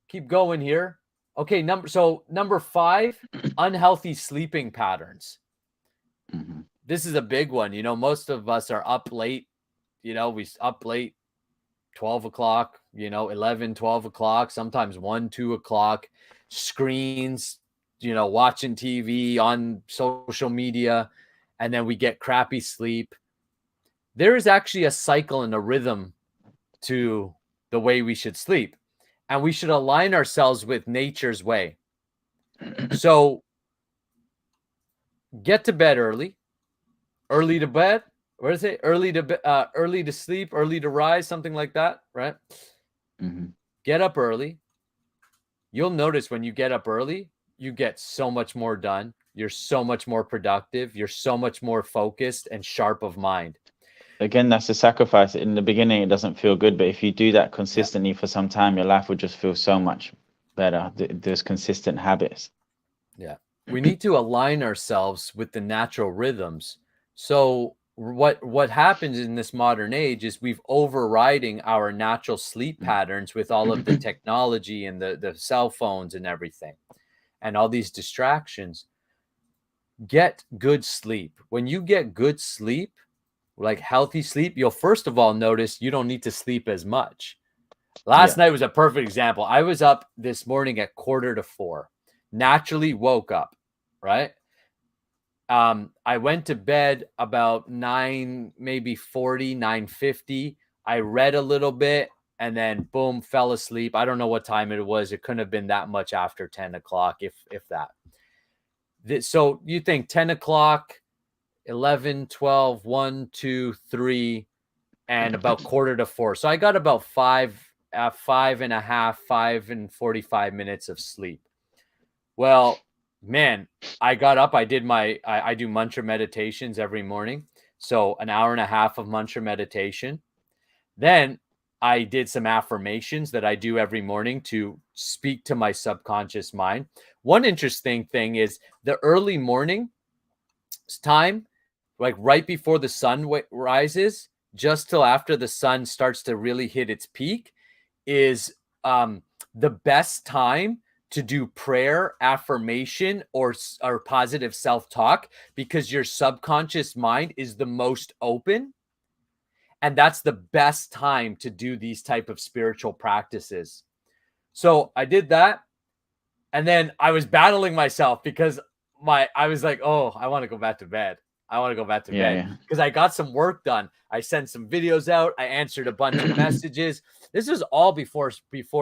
keep going here. Okay, number 5, unhealthy sleeping patterns. This is a big one. You know, most of us are up late. You know, we up late, 12 o'clock, 11, 12 o'clock, sometimes 1, 2 o'clock, screens, watching TV, on social media, and then we get crappy sleep. There is actually a cycle and a rhythm to the way we should sleep, and we should align ourselves with nature's way. So get to bed early to bed. What is it? Early to sleep, early to rise, something like that, right? Get up early. You'll notice when you get up early, you get so much more done. You're so much more productive. You're so much more focused and sharp of mind. Again, that's a sacrifice. In the beginning, it doesn't feel good, but if you do that consistently for some time, your life will just feel so much better. There's consistent habits. Yeah. We need to align ourselves with the natural rhythms. So what happens in this modern age is we've overriding our natural sleep patterns with all of the technology and the cell phones and everything and all these distractions. Get good sleep. When you get good sleep, like healthy sleep, you'll first of all notice you don't need to sleep as much. Last night was a perfect example. I was up this morning at 3:45. Naturally woke up, right? I went to bed about 9:50. I read a little bit and then boom, fell asleep. I don't know what time it was. It couldn't have been that much after 10 o'clock, if that. So you think 10 o'clock, 11, 12, 1, 2, 3, and about 3:45. So I got about 5 and 45 minutes of sleep. Well, man, I got up. I did I do mantra meditations every morning. So an hour and a half of mantra meditation. Then I did some affirmations that I do every morning to speak to my subconscious mind. One interesting thing is the early morning time, like right before the sun rises, just till after the sun starts to really hit its peak, is the best time to do prayer, affirmation, or positive self-talk, because your subconscious mind is the most open. And that's the best time to do these type of spiritual practices. So I did that. And then I was battling myself because I was like, oh, I want to go back to bed. Because I got some work done. I sent some videos out. I answered a bunch of messages. This is all before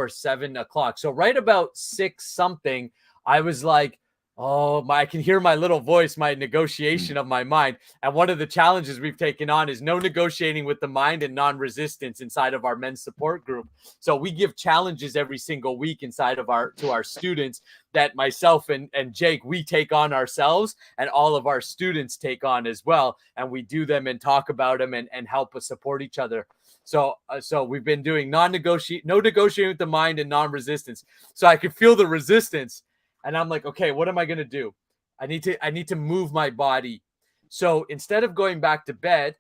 7 o'clock. So right about 6 something, I was like, oh, I can hear my little voice, my negotiation of my mind. And one of the challenges we've taken on is no negotiating with the mind and non-resistance inside of our men's support group. So we give challenges every single week inside of to our students that myself and Jake, we take on ourselves, and all of our students take on as well. And we do them and talk about them and help us support each other. So we've been doing no negotiating with the mind and non-resistance. So I could feel the resistance. And I'm like, okay, what am I going to do? I need to move my body. So instead of going back to bed,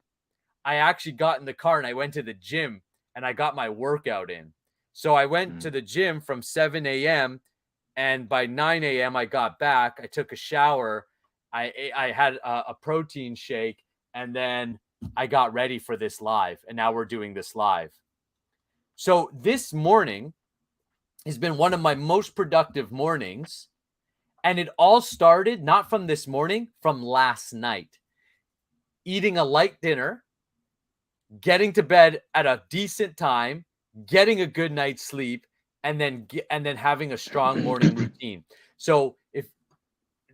I actually got in the car and I went to the gym and I got my workout in. So I went to the gym from 7 a.m. and by 9 a.m. I got back. I took a shower. I had a protein shake, and then I got ready for this live. And now we're doing this live. So this morning has been one of my most productive mornings. And it all started not from this morning, from last night. Eating a light dinner, getting to bed at a decent time, getting a good night's sleep, and then having a strong morning routine. So if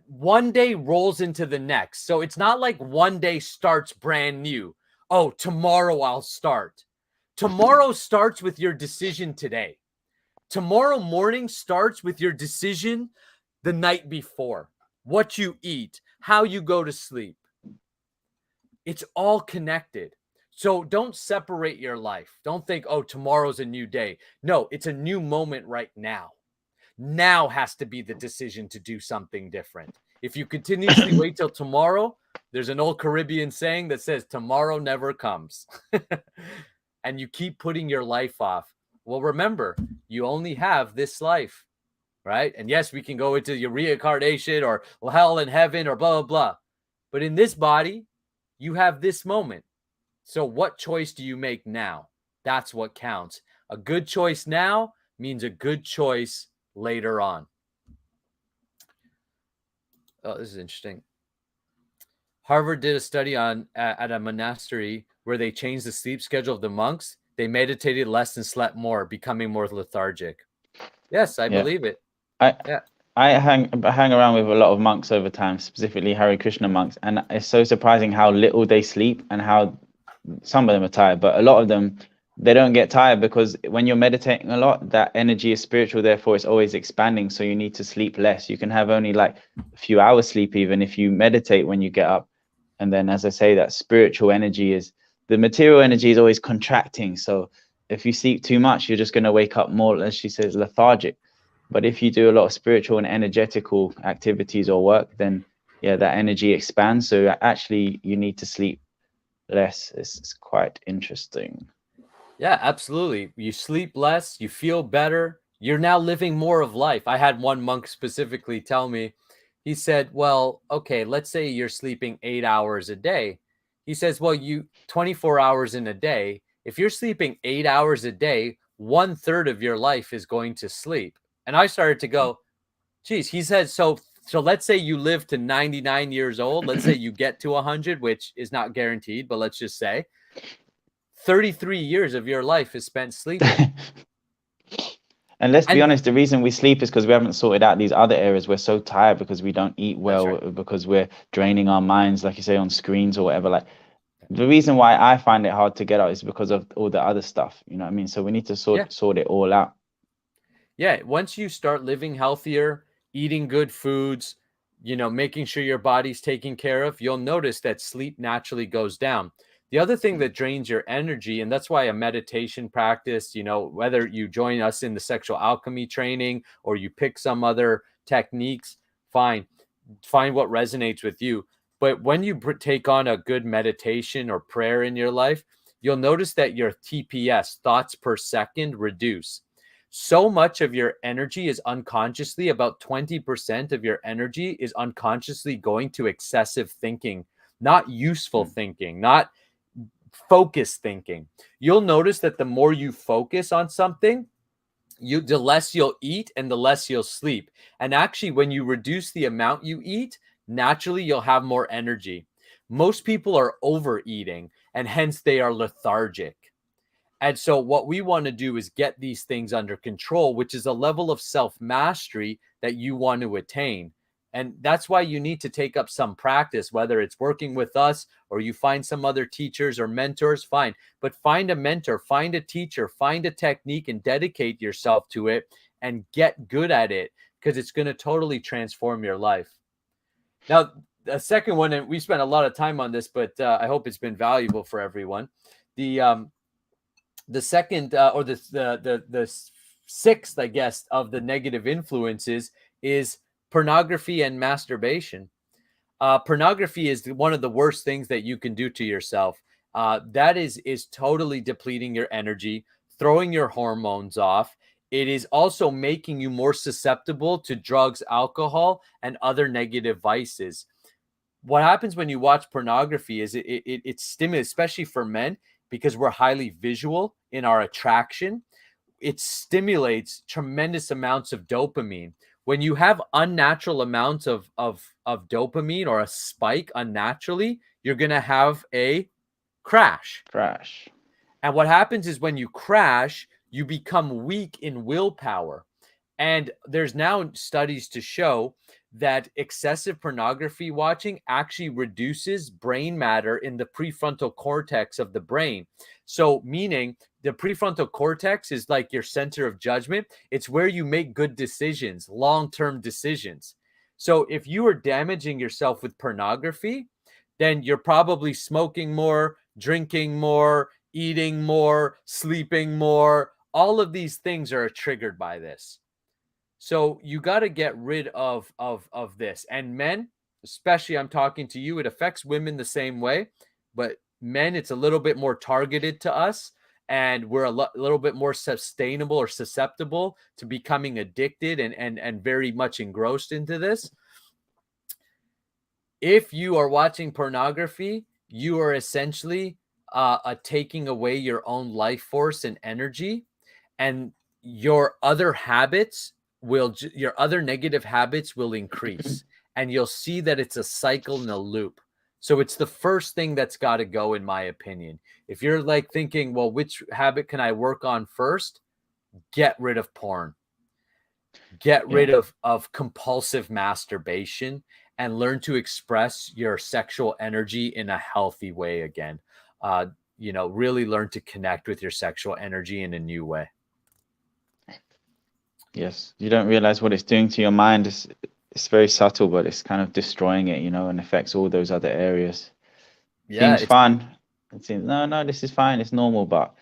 one day rolls into the next, so it's not like one day starts brand new. Oh, tomorrow I'll start. Tomorrow starts with your decision today. Tomorrow morning starts with your decision the night before, what you eat, how you go to sleep. It's all connected. So don't separate your life. Don't think, oh, tomorrow's a new day. No, it's a new moment right now. Now has to be the decision to do something different. If you continuously wait till tomorrow, there's an old Caribbean saying that says tomorrow never comes. And you keep putting your life off. Well, remember, you only have this life, right? And yes, we can go into your reincarnation or hell and heaven or blah, blah, blah. But in this body, you have this moment. So what choice do you make now? That's what counts. A good choice now means a good choice later on. Oh, this is interesting. Harvard did a study on at a monastery where they changed the sleep schedule of the monks. They meditated less and slept more, becoming more lethargic. Yes, I believe it. I hang around with a lot of monks over time, specifically Hare Krishna monks, and it's so surprising how little they sleep and how some of them are tired, but a lot of them, they don't get tired because when you're meditating a lot, that energy is spiritual, therefore it's always expanding. So you need to sleep less. You can have only like a few hours sleep even if you meditate when you get up. And then, as I say, that spiritual energy is, the material energy is always contracting. So if you sleep too much, you're just going to wake up more, as she says, lethargic. But if you do a lot of spiritual and energetical activities or work, then yeah, that energy expands. So actually you need to sleep less. It's quite interesting. Yeah, absolutely. You sleep less, you feel better. You're now living more of life. I had one monk specifically tell me, he said, well, okay, let's say you're sleeping 8 hours a day. He says, well, 24 hours in a day. If you're sleeping 8 hours a day, 1/3 of your life is going to sleep. And I started to go, geez, he said, so let's say you live to 99 years old. Let's say you get to 100, which is not guaranteed, but let's just say 33 years of your life is spent sleeping. And let's be honest, the reason we sleep is because we haven't sorted out these other areas. We're so tired because we don't eat well, because we're draining our minds, like you say, on screens or whatever. Like, the reason why I find it hard to get out is because of all the other stuff. You know what I mean? So we need to sort it all out. Yeah, once you start living healthier, eating good foods, making sure your body's taken care of, you'll notice that sleep naturally goes down. The other thing that drains your energy, and that's why a meditation practice, whether you join us in the sexual alchemy training or you pick some other techniques, fine. Find what resonates with you. But when you take on a good meditation or prayer in your life, you'll notice that your TPS, thoughts per second, reduce. So much of your energy is unconsciously, about 20% of your energy is unconsciously going to excessive thinking, not useful thinking, not focused thinking. You'll notice that the more you focus on something, the less you'll eat and the less you'll sleep. And actually, when you reduce the amount you eat, naturally you'll have more energy. Most people are overeating and hence they are lethargic. And so what we want to do is get these things under control, which is a level of self-mastery that you want to attain. And that's why you need to take up some practice, whether it's working with us or you find some other teachers or mentors, fine. But find a mentor, find a teacher, find a technique and dedicate yourself to it and get good at it, because it's going to totally transform your life. Now, the second one, and we spent a lot of time on this, but I hope it's been valuable for everyone. The second or the sixth, I guess, of the negative influences is pornography and masturbation. Pornography is one of the worst things that you can do to yourself. That is totally depleting your energy, throwing your hormones off. It is also making you more susceptible to drugs, alcohol, and other negative vices. What happens when you watch pornography is it stimulates, especially for men, because we're highly visual in our attraction. It stimulates tremendous amounts of dopamine. When you have unnatural amounts of dopamine or a spike unnaturally, you're going to have a crash. And what happens is when you crash, you become weak in willpower. And there's now studies to show that excessive pornography watching actually reduces brain matter in the prefrontal cortex of the brain. So, meaning the prefrontal cortex is like your center of judgment. It's where you make good decisions, long-term decisions. So, if you are damaging yourself with pornography, then you're probably smoking more, drinking more, eating more, sleeping more. All of these things are triggered by this. So you got to get rid of this. And men, especially, I'm talking to you, it affects women the same way, but men, it's a little bit more targeted to us, and we're a little bit more sustainable or susceptible to becoming addicted and very much engrossed into this. If you are watching pornography, you are essentially taking away your own life force and energy, and your other habits your other negative habits will increase, and you'll see that it's a cycle and a loop. So it's the first thing that's got to go, in my opinion. If you're like thinking, well, which habit can I work on first? Get rid of porn. Get rid of compulsive masturbation, and learn to express your sexual energy in a healthy way again. Really learn to connect with your sexual energy in a new way. Yes, you don't realize what it's doing to your mind. It's very subtle, but it's kind of destroying it, and affects all those other areas. Yeah, Seems fun. It seems no, this is fine. It's normal, but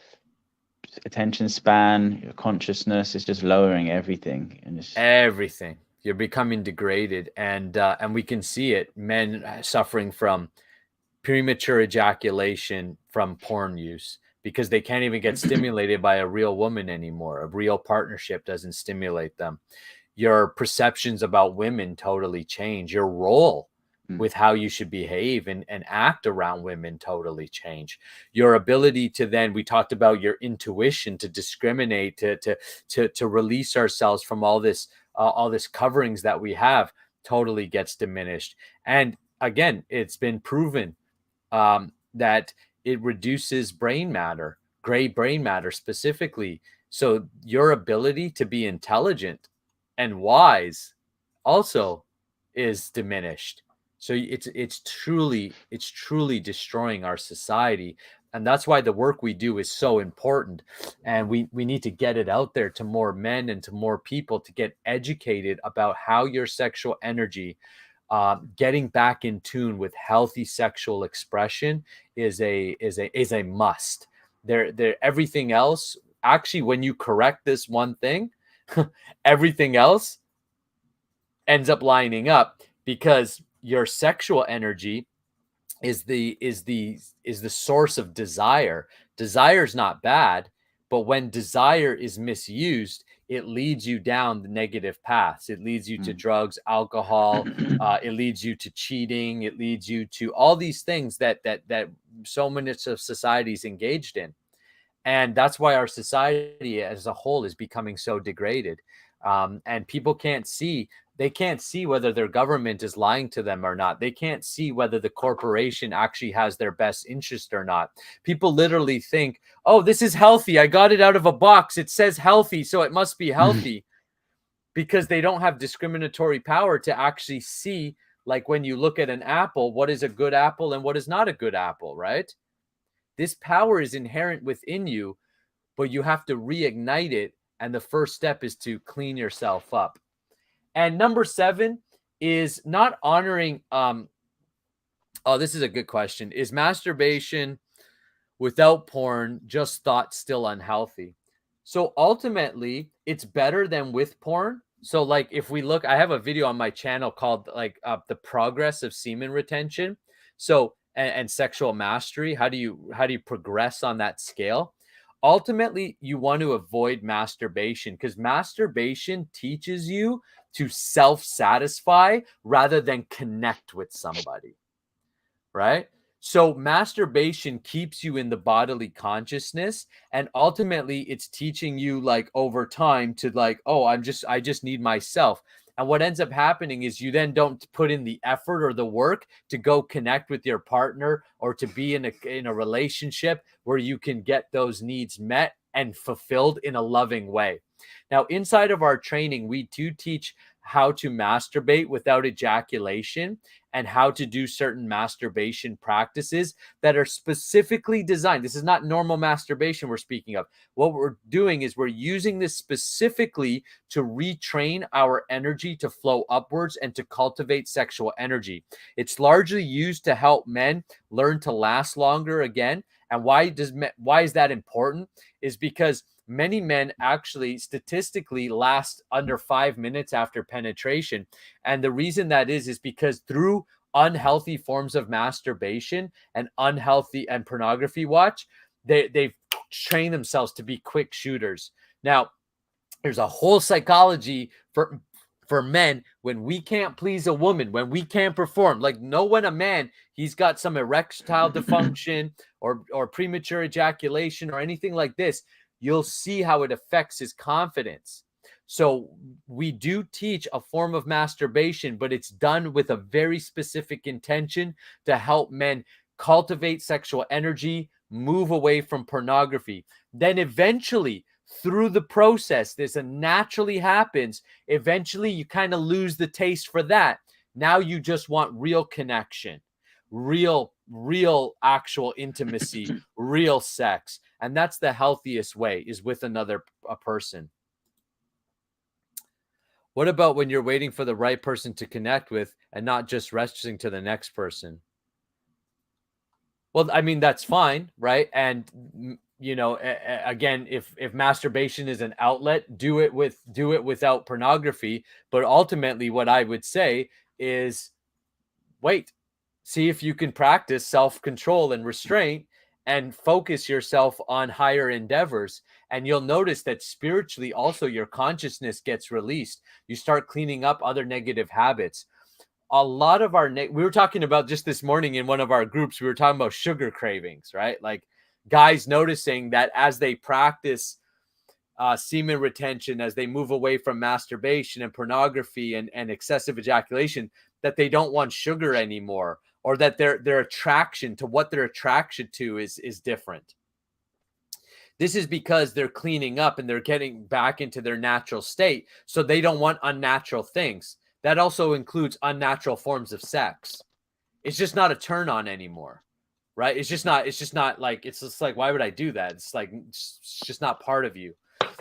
attention span, your consciousness is just lowering everything, and everything. You're becoming degraded, and we can see it. Men suffering from premature ejaculation from porn use, because they can't even get stimulated by a real woman anymore. A real partnership doesn't stimulate them. Your perceptions about women totally change. Your role with how you should behave and act around women totally change. Your ability to then, we talked about your intuition to discriminate, to release ourselves from all this coverings that we have, totally gets diminished. And again, it's been proven that it reduces brain matter, gray brain matter specifically. So your ability to be intelligent and wise also is diminished. So it's truly destroying our society. And that's why the work we do is so important. And we need to get it out there to more men and to more people, to get educated about how your sexual energy, getting back in tune with healthy sexual expression is a must. Everything else, actually, when you correct this one thing, everything else ends up lining up, because your sexual energy is the source of desire. Desire is not bad, but when desire is misused, it leads you down the negative paths. It leads you to drugs, alcohol. It leads you to cheating. It leads you to all these things that so many of societies engaged in. And that's why our society as a whole is becoming so degraded. And people can't see. They can't see whether their government is lying to them or not. They can't see whether the corporation actually has their best interest or not. People literally think, oh, this is healthy. I got it out of a box. It says healthy, so it must be healthy. Because they don't have discriminatory power to actually see, like when you look at an apple, what is a good apple and what is not a good apple, right? This power is inherent within you, but you have to reignite it. And the first step is to clean yourself up. And number 7 is not honoring. This is a good question. Is masturbation without porn just thought still unhealthy? So ultimately, it's better than with porn. So like if we look, I have a video on my channel called like the progress of semen retention. So and sexual mastery. How do you progress on that scale? Ultimately, you want to avoid masturbation, because masturbation teaches you to self-satisfy rather than connect with somebody, right? So masturbation keeps you in the bodily consciousness, and ultimately it's teaching you, like, over time to like, oh, I just need myself. And what ends up happening is you then don't put in the effort or the work to go connect with your partner or to be in a relationship where you can get those needs met and fulfilled in a loving way. Now, inside of our training, we do teach how to masturbate without ejaculation and how to do certain masturbation practices that are specifically designed. This is not normal masturbation we're speaking of. What we're doing is we're using this specifically to retrain our energy to flow upwards and to cultivate sexual energy. It's largely used to help men learn to last longer again. And why is that important? Is because many men actually statistically last under 5 minutes after penetration. And the reason that is because through unhealthy forms of masturbation and unhealthy and pornography watch, they've trained themselves to be quick shooters. Now, there's a whole psychology for men when we can't please a woman, when we can't perform. Like, know when a man, he's got some erectile dysfunction or premature ejaculation or anything like this, you'll see how it affects his confidence. So we do teach a form of masturbation, but it's done with a very specific intention to help men cultivate sexual energy, move away from pornography. Then eventually, through the process, this naturally happens. Eventually, you kind of lose the taste for that. Now you just want real connection, real actual intimacy, real sex. And that's the healthiest way, is with a person. What about when you're waiting for the right person to connect with and not just rushing to the next person? Well, I mean, that's fine, right? And you know, again, if masturbation is an outlet, do it without pornography. But ultimately, what I would say is, wait, see if you can practice self-control and restraint and focus yourself on higher endeavors. And you'll notice that spiritually also your consciousness gets released. You start cleaning up other negative habits. A lot of we were talking about just this morning in one of our groups, we were talking about sugar cravings, right? Like guys noticing that as they practice semen retention, as they move away from masturbation and pornography and excessive ejaculation, that they don't want sugar anymore, or that their attraction to what they're attracted to is different. This is because they're cleaning up and they're getting back into their natural state. So they don't want unnatural things. That also includes unnatural forms of sex. It's just not a turn on anymore, right? It's just not like, it's just like, why would I do that? It's like, it's just not part of you.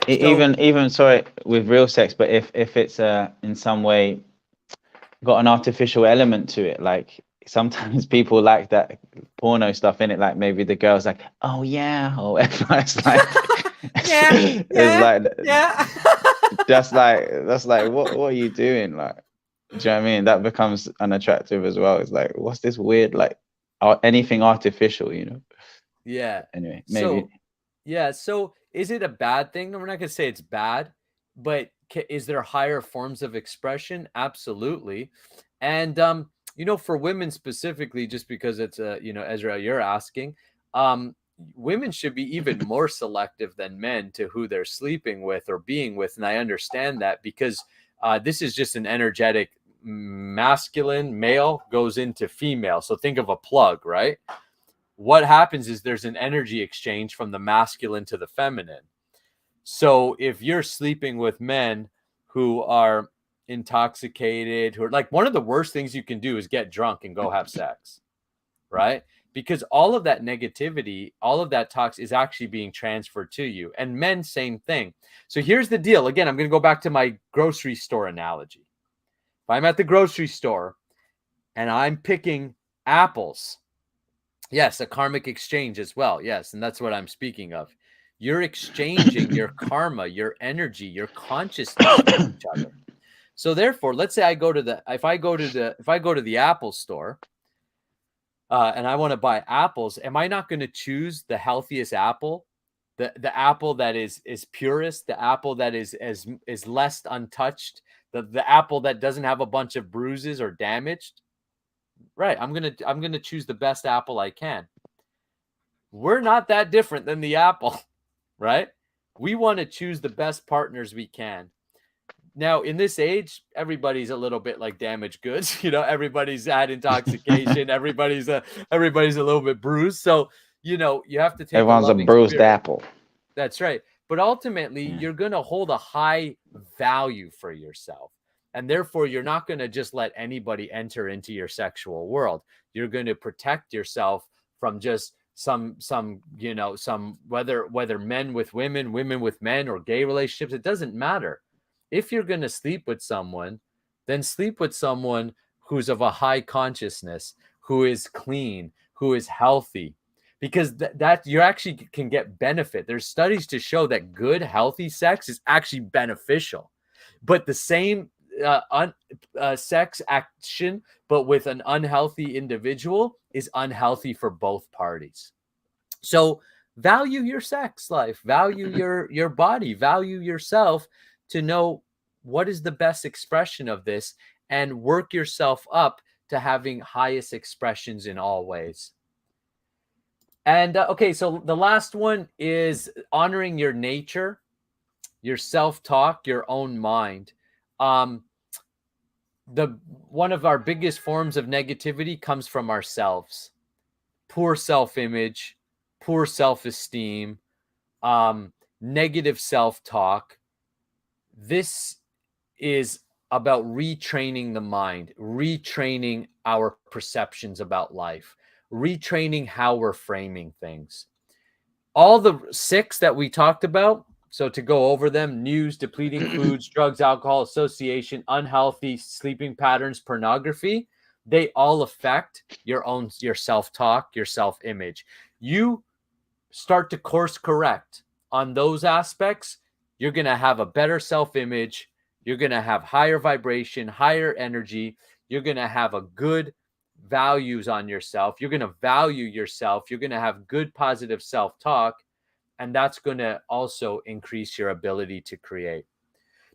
Even sorry, with real sex, but if it's in some way got an artificial element to it, like sometimes people like that porno stuff in it, like maybe the girl's like, oh yeah, or whatever. It's like that's like what are you doing? Like, do you know what I mean? That becomes unattractive as well. It's like, what's this weird, like anything artificial, you know? Yeah. Anyway, maybe. So is it a bad thing? We're not gonna say it's bad, but is there higher forms of expression? Absolutely. And you know, for women specifically, just because it's you know, Ezra, you're asking, women should be even more selective than men to who they're sleeping with or being with. And I understand that because this is just an energetic masculine male goes into female. So think of a plug, right? What happens is there's an energy exchange from the masculine to the feminine. So if you're sleeping with men who are intoxicated, who are like, one of the worst things you can do is get drunk and go have sex, right? Because all of that negativity, all of that tox is actually being transferred to you. And men, same thing. So here's the deal. Again, I'm going to go back to my grocery store analogy. If I'm at the grocery store and I'm picking apples, yes, a karmic exchange as well. Yes, and that's what I'm speaking of. You're exchanging your karma, your energy, your consciousness with each other. So therefore, let's say if I go to the Apple store and I want to buy apples, am I not going to choose the healthiest apple, the apple that is purest, the apple that is less untouched, the apple that doesn't have a bunch of bruises or damaged? Right. I'm gonna choose the best apple I can. We're not that different than the apple, right? We want to choose the best partners we can. Now, in this age, everybody's a little bit like damaged goods. You know, everybody's had intoxication. everybody's a little bit bruised. So, you know, you have to take. Everyone's a bruised apple. That's right. But ultimately, Yeah. you're going to hold a high value for yourself. And therefore, you're not going to just let anybody enter into your sexual world. You're going to protect yourself from just some whether men with women, women with men, or gay relationships. It doesn't matter. If you're going to sleep with someone, then sleep with someone who's of a high consciousness, who is clean, who is healthy, because that you actually can get benefit. There's studies to show that good, healthy sex is actually beneficial, but the same sex action, but with an unhealthy individual, is unhealthy for both parties. So value your sex life, value your body, value yourself to know what is the best expression of this, and work yourself up to having highest expressions in all ways. And okay, so the last one is honoring your nature, your self-talk, your own mind. One of our biggest forms of negativity comes from ourselves. Poor self-image, poor self-esteem, negative self-talk. This is about retraining the mind, retraining our perceptions about life, retraining how we're framing things. All the 6 that we talked about, so to go over them: news, depleting foods, drugs, alcohol, association, unhealthy sleeping patterns, pornography, they all affect your self-talk, your self-image. You start to course correct on those aspects, you're going to have a better self-image, you're going to have higher vibration, higher energy, you're going to have a good values on yourself, you're going to value yourself, you're going to have good positive self-talk, and that's going to also increase your ability to create.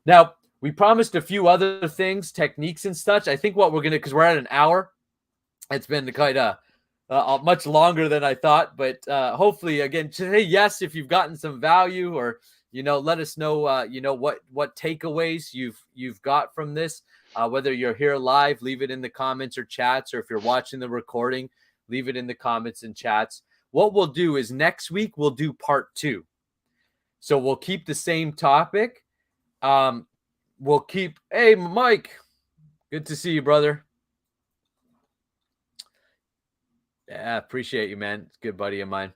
Now, we promised a few other things, techniques and such. I think what we're going to, because we're at an hour, it's been quite much longer than I thought, but hopefully, again, say yes if you've gotten some value, or let us know what takeaways you've got from this. Whether you're here live, leave it in the comments or chats, or if you're watching the recording, leave it in the comments and chats. What we'll do is next week we'll do part 2. So we'll keep the same topic. We'll keep. Hey, Mike, good to see you, brother. Yeah, appreciate you, man. It's a good buddy of mine.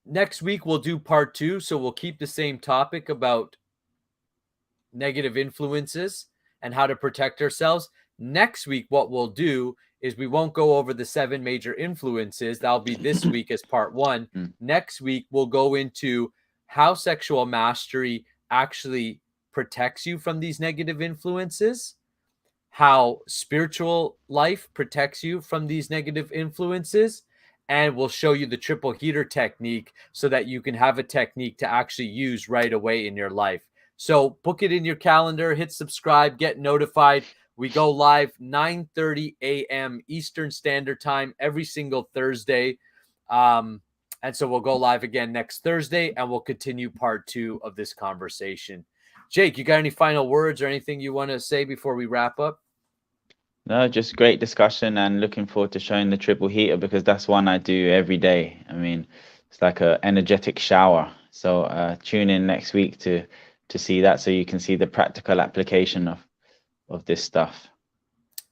Next week we'll do part 2. So we'll keep the same topic about negative influences and how to protect ourselves. Next week, what we'll do is we won't go over the 7 major influences. That'll be this week as part 1. Next week, we'll go into how sexual mastery actually protects you from these negative influences, how spiritual life protects you from these negative influences, and we'll show you the triple heater technique so that you can have a technique to actually use right away in your life. So book it in your calendar, hit subscribe, get notified. We go live 9:30 a.m. Eastern Standard Time every single Thursday. And so we'll go live again next Thursday, and we'll continue part 2 of this conversation. Jake, you got any final words or anything you want to say before we wrap up? No, just great discussion, and looking forward to showing the triple heater, because that's one I do every day. I mean, it's like an energetic shower. So tune in next week to see that, so you can see the practical application of this stuff.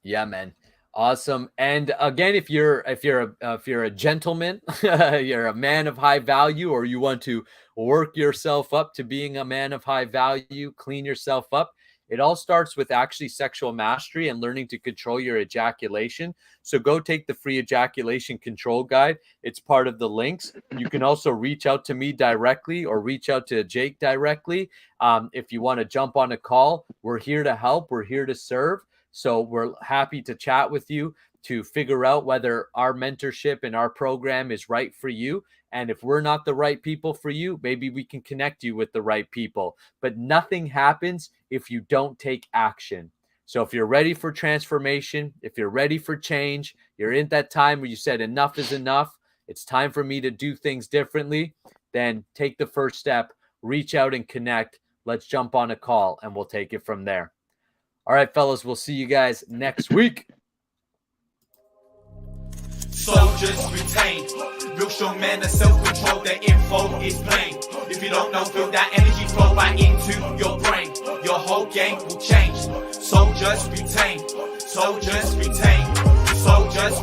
Yeah, man. Awesome. And again, if you're a gentleman, you're a man of high value, or you want to work yourself up to being a man of high value, clean yourself up, it all starts with actually sexual mastery and learning to control your ejaculation. So go take the free ejaculation control guide. It's part of the links. You can also reach out to me directly or reach out to Jake directly. If you want to jump on a call, we're here to help. We're here to serve. So we're happy to chat with you to figure out whether our mentorship and our program is right for you. And if we're not the right people for you, maybe we can connect you with the right people. But nothing happens if you don't take action. So if you're ready for transformation, if you're ready for change, you're in that time where you said enough is enough, it's time for me to do things differently, then take the first step, reach out and connect. Let's jump on a call and we'll take it from there. All right, fellas, we'll see you guys next week. Soldier soldiers retain. Real strong men are self-controlled, their info is plain. If you don't know, feel that energy flow right into your brain. Your whole game will change. Soldiers retain. Soldiers retain. Soldiers retain.